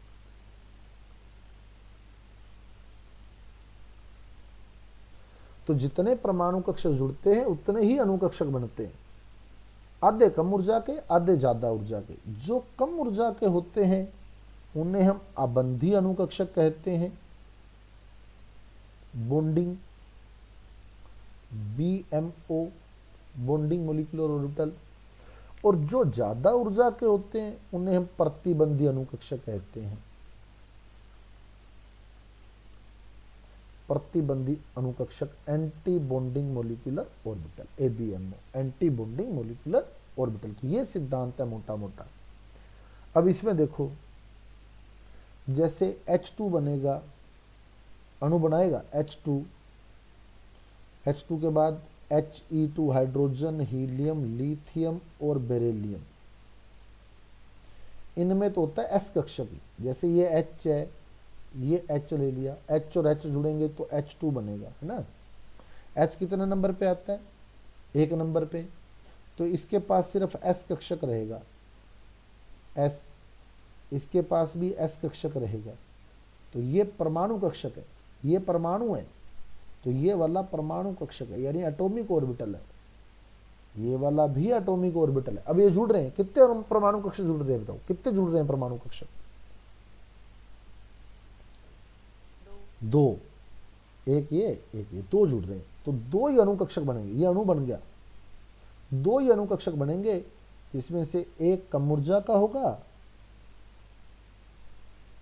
तो जितने परमाणु कक्षक जुड़ते हैं उतने ही अणु कक्षक बनते हैं, आधे कम ऊर्जा के, आधे ज्यादा ऊर्जा के। जो कम ऊर्जा के होते हैं उन्हें हम अबंधी अणु कक्षक कहते हैं, bonding, BMO bonding molecular orbital. और जो ज्यादा ऊर्जा के होते हैं उन्हें हम प्रतिबंधी अणु कक्षक कहते हैं, प्रतिबंधी अणु कक्षक, anti bonding molecular orbital, ABMO, anti bonding molecular orbital. तो ये सिद्धांत है मोटा मोटा। अब इसमें देखो, जैसे H2 बनेगा, अणु बनाएगा H2, H2 के बाद He2 हाइड्रोजन, हीलियम, लिथियम और बेरिलियम। इनमें तो होता है S कक्षक ही। जैसे ये H है, ये H ले लिया, H और H जुड़ेंगे तो H2 बनेगा, है ना। H कितने नंबर पे आता है, 1 नंबर पे। तो इसके पास सिर्फ S कक्षक रहेगा, S। इसके पास भी S कक्षक रहेगा। तो ये परमाणु कक्षक है, ये परमाणु है, तो ये वाला परमाणु कक्षक है, यानी एटॉमिक ऑर्बिटल है। ये वाला भी एटॉमिक ऑर्बिटल है। अब ये जुड़ रहे हैं, कितने परमाणु कक्षक जुड़ रहे हैं बताओ, कितने जुड़ रहे हैं परमाणु कक्षक? 2, एक ये 2 जुड़ रहे हैं। तो 2 ही अणु कक्षक बनेंगे। ये अणु बन गया, 2 ही अणु कक्षक बनेंगे, जिसमें से एक कम ऊर्जा का होगा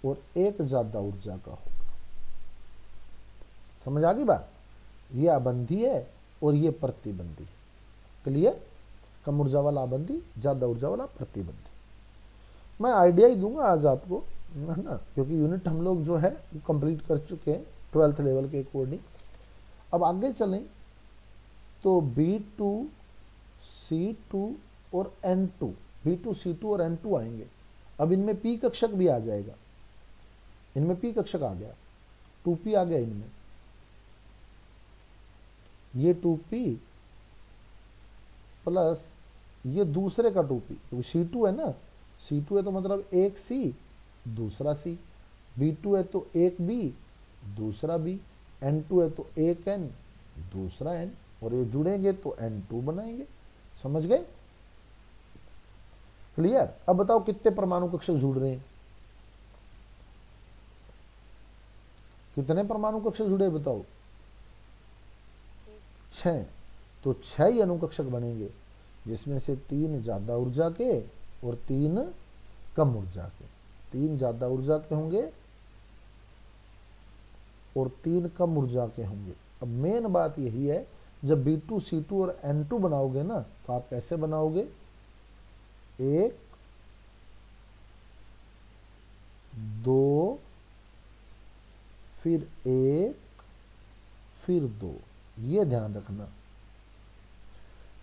और एक ज्यादा ऊर्जा का होगा। समझ आ गई बात? ये अबंधी है और ये प्रतिबंधी। क्लियर? कम ऊर्जा वाला अबंधी, ज्यादा ऊर्जा वाला प्रतिबंधी। मैं आइडिया ही दूंगा आज आपको, है ना, क्योंकि यूनिट हम लोग जो है कंप्लीट कर चुके हैं 12th लेवल के अकॉर्डिंग। अब आगे चलें तो B2, C2 और N2, B2, C2 और N2 आएंगे। अब इनमें P कक्षक भी आ जाएगा, इनमें P कक्षक आ गया, 2P आ गया इनमें। ये 2P प्लस ये दूसरे का 2P, क्योंकि C2 है ना, C2 है तो मतलब एक C दूसरा C, B2 है तो एक B दूसरा B, N2 है तो एक N दूसरा N, और ये जुड़ेंगे तो N2 बनाएंगे। समझ गए? क्लियर? अब बताओ कितने परमाणु कक्षक जुड़ रहे हैं, कितने परमाणु कक्षक जुड़े बताओ? 6। तो 6 ही अणु कक्षक बनेंगे, जिसमें से 3 ज्यादा ऊर्जा के और 3 कम ऊर्जा के। 3 ज्यादा ऊर्जा के होंगे और 3 कम ऊर्जा के होंगे। अब मेन बात यही है, जब B2, C2 और N2 बनाओगे ना, तो आप कैसे बनाओगे? 1, 2, फिर 1, फिर 2। ये ध्यान रखना।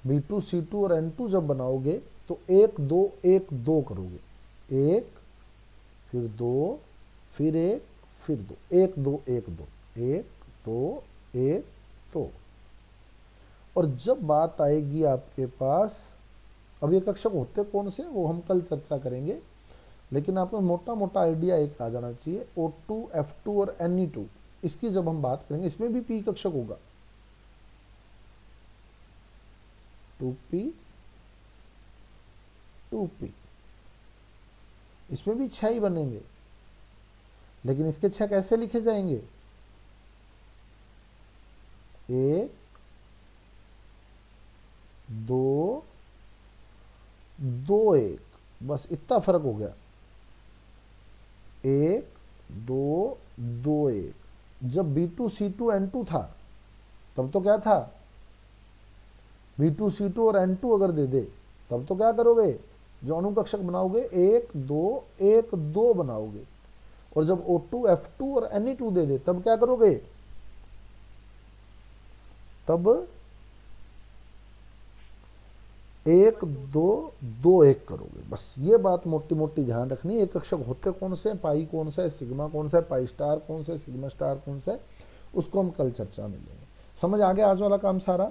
B2C2 और N2 जब बनाओगे तो 1 2 1 2 करोगे, 1 फिर 2 फिर 1 फिर 2, 1 2 1 2 1 2 1 2। और जब बात आएगी आपके पास, अब ये कक्षक होते कौन से वो हम कल चर्चा करेंगे, लेकिन आपको मोटा मोटा आइडिया एक आ जाना चाहिए। O2 F2 और Ne2 इसकी जब हम बात करेंगे, इसमें भी पी कक्षक होगा, 2p 2p, इसमें भी 6 ही बनेंगे, लेकिन इसके 6 कैसे लिखे जाएंगे, 1 2 2 1, बस इतना फर्क हो गया, 1 2 2 1। जब B2C2 N2 था तब तो क्या था, B2C2 और N2 अगर दे दे तब तो क्या करोगे, जो अनुकक्षक बनाओगे 1 2 1 2 बनाओगे। और जब O2 F2 और Ne2 दे दे तब क्या करोगे, तब 1 2 2 1 करोगे। बस ये बात मोटी मोटी ध्यान रखनी है। एक कक्षक होते कौन से, पाई कौन सा है, सिग्मा कौन सा है, पाई स्टार कौन सा है, सिग्मा स्टार कौन सा है, उसको हम कल चर्चा में लेंगे। समझ आ गया आज वाला काम सारा।